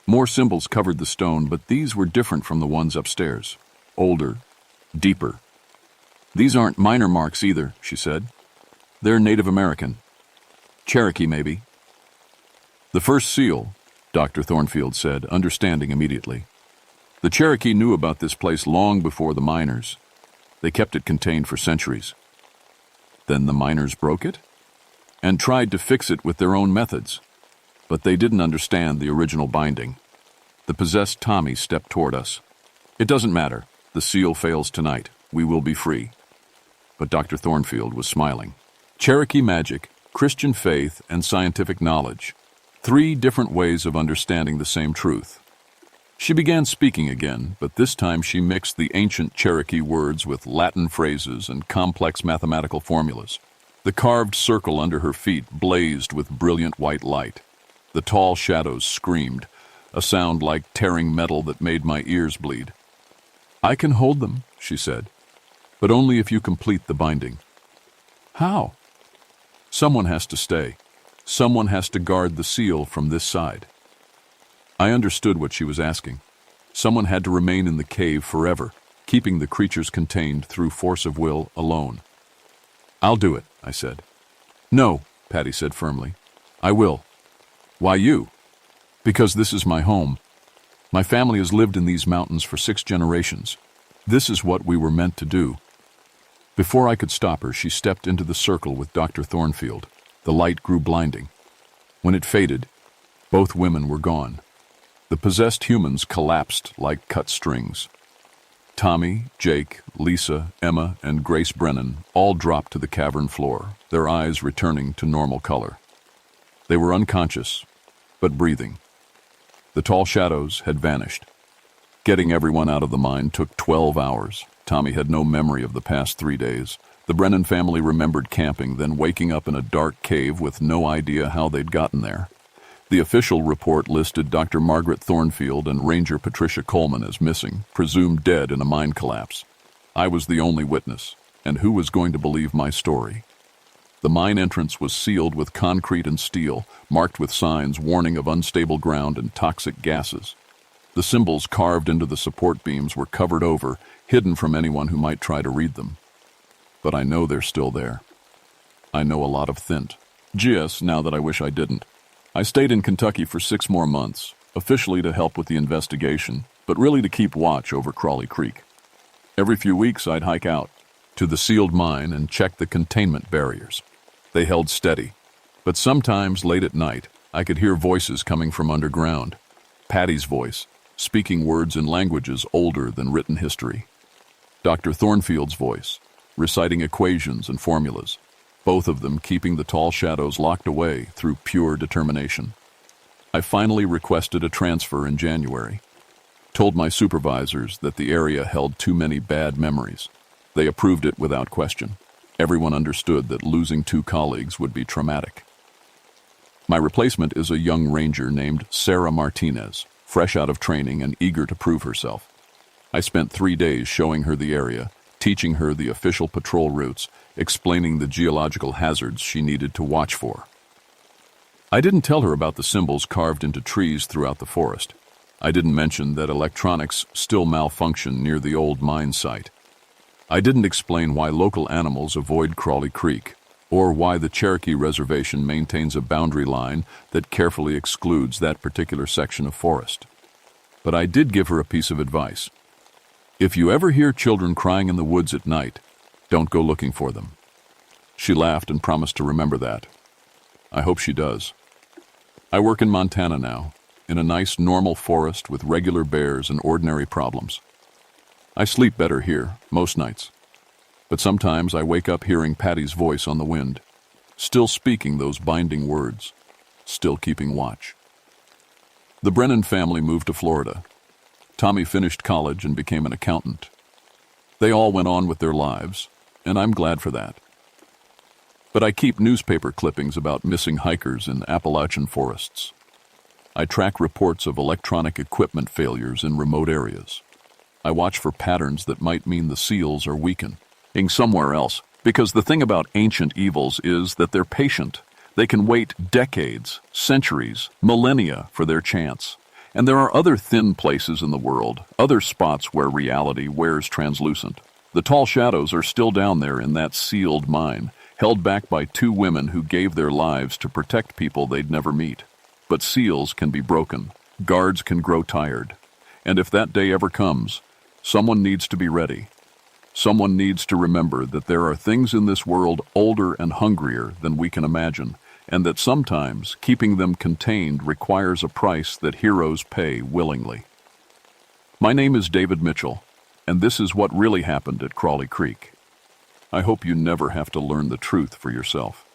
More symbols covered the stone, but these were different from the ones upstairs. Older, deeper. "These aren't miner marks either," she said. "They're Native American. Cherokee, maybe." "The first seal," Dr. Thornfield said, understanding immediately. "The Cherokee knew about this place long before the miners. They kept it contained for centuries. Then the miners broke it? And tried to fix it with their own methods. But they didn't understand the original binding. The possessed Tommy stepped toward us. "It doesn't matter. The seal fails tonight. We will be free." But Dr. Thornfield was smiling. Cherokee magic, Christian faith, and scientific knowledge. 3 different ways of understanding the same truth. She began speaking again, but this time she mixed the ancient Cherokee words with Latin phrases and complex mathematical formulas. The carved circle under her feet blazed with brilliant white light. The tall shadows screamed, a sound like tearing metal that made my ears bleed. "I can hold them," she said, "but only if you complete the binding." "How?" "Someone has to stay. Someone has to guard the seal from this side." I understood what she was asking. Someone had to remain in the cave forever, keeping the creatures contained through force of will alone. "I'll do it," I said. "No," Patty said firmly. "I will." "Why you?" "Because this is my home. My family has lived in these mountains for 6 generations. This is what we were meant to do." Before I could stop her, she stepped into the circle with Dr. Thornfield. The light grew blinding. When it faded, both women were gone. The possessed humans collapsed like cut strings. Tommy, Jake, Lisa, Emma, and Grace Brennan all dropped to the cavern floor, their eyes returning to normal color. They were unconscious, but breathing. The tall shadows had vanished. Getting everyone out of the mine took 12 hours. Tommy had no memory of the past 3 days. The Brennan family remembered camping, then waking up in a dark cave with no idea how they'd gotten there. The official report listed Dr. Margaret Thornfield and Ranger Patricia Coleman as missing, presumed dead in a mine collapse. I was the only witness, and who was going to believe my story? The mine entrance was sealed with concrete and steel, marked with signs warning of unstable ground and toxic gases. The symbols carved into the support beams were covered over, hidden from anyone who might try to read them. But I know they're still there. I know a lot of Thint. GS, now that I wish I didn't. I stayed in Kentucky for 6 more months, officially to help with the investigation, but really to keep watch over Crawley Creek. Every few weeks I'd hike out, to the sealed mine and checked the containment barriers. They held steady, but sometimes late at night, I could hear voices coming from underground. Patty's voice, speaking words in languages older than written history. Dr. Thornfield's voice, reciting equations and formulas, both of them keeping the tall shadows locked away through pure determination. I finally requested a transfer in January. Told my supervisors that the area held too many bad memories. They approved it without question. Everyone understood that losing 2 colleagues would be traumatic. My replacement is a young ranger named Sarah Martinez, fresh out of training and eager to prove herself. I spent 3 days showing her the area, teaching her the official patrol routes, explaining the geological hazards she needed to watch for. I didn't tell her about the symbols carved into trees throughout the forest. I didn't mention that electronics still malfunction near the old mine site. I didn't explain why local animals avoid Crawley Creek, or why the Cherokee Reservation maintains a boundary line that carefully excludes that particular section of forest. But I did give her a piece of advice. If you ever hear children crying in the woods at night, don't go looking for them. She laughed and promised to remember that. I hope she does. I work in Montana now, in a nice normal forest with regular bears and ordinary problems. I sleep better here, most nights. But sometimes I wake up hearing Patty's voice on the wind, still speaking those binding words, still keeping watch. The Brennan family moved to Florida. Tommy finished college and became an accountant. They all went on with their lives, and I'm glad for that. But I keep newspaper clippings about missing hikers in Appalachian forests. I track reports of electronic equipment failures in remote areas. I watch for patterns that might mean the seals are weakening somewhere else, because the thing about ancient evils is that they're patient. They can wait decades, centuries, millennia for their chance. And there are other thin places in the world, other spots where reality wears translucent. The tall shadows are still down there in that sealed mine, held back by 2 women who gave their lives to protect people they'd never meet. But seals can be broken, guards can grow tired. And if that day ever comes, someone needs to be ready. Someone needs to remember that there are things in this world older and hungrier than we can imagine, and that sometimes keeping them contained requires a price that heroes pay willingly. My name is David Mitchell, and this is what really happened at Crawley Creek. I hope you never have to learn the truth for yourself.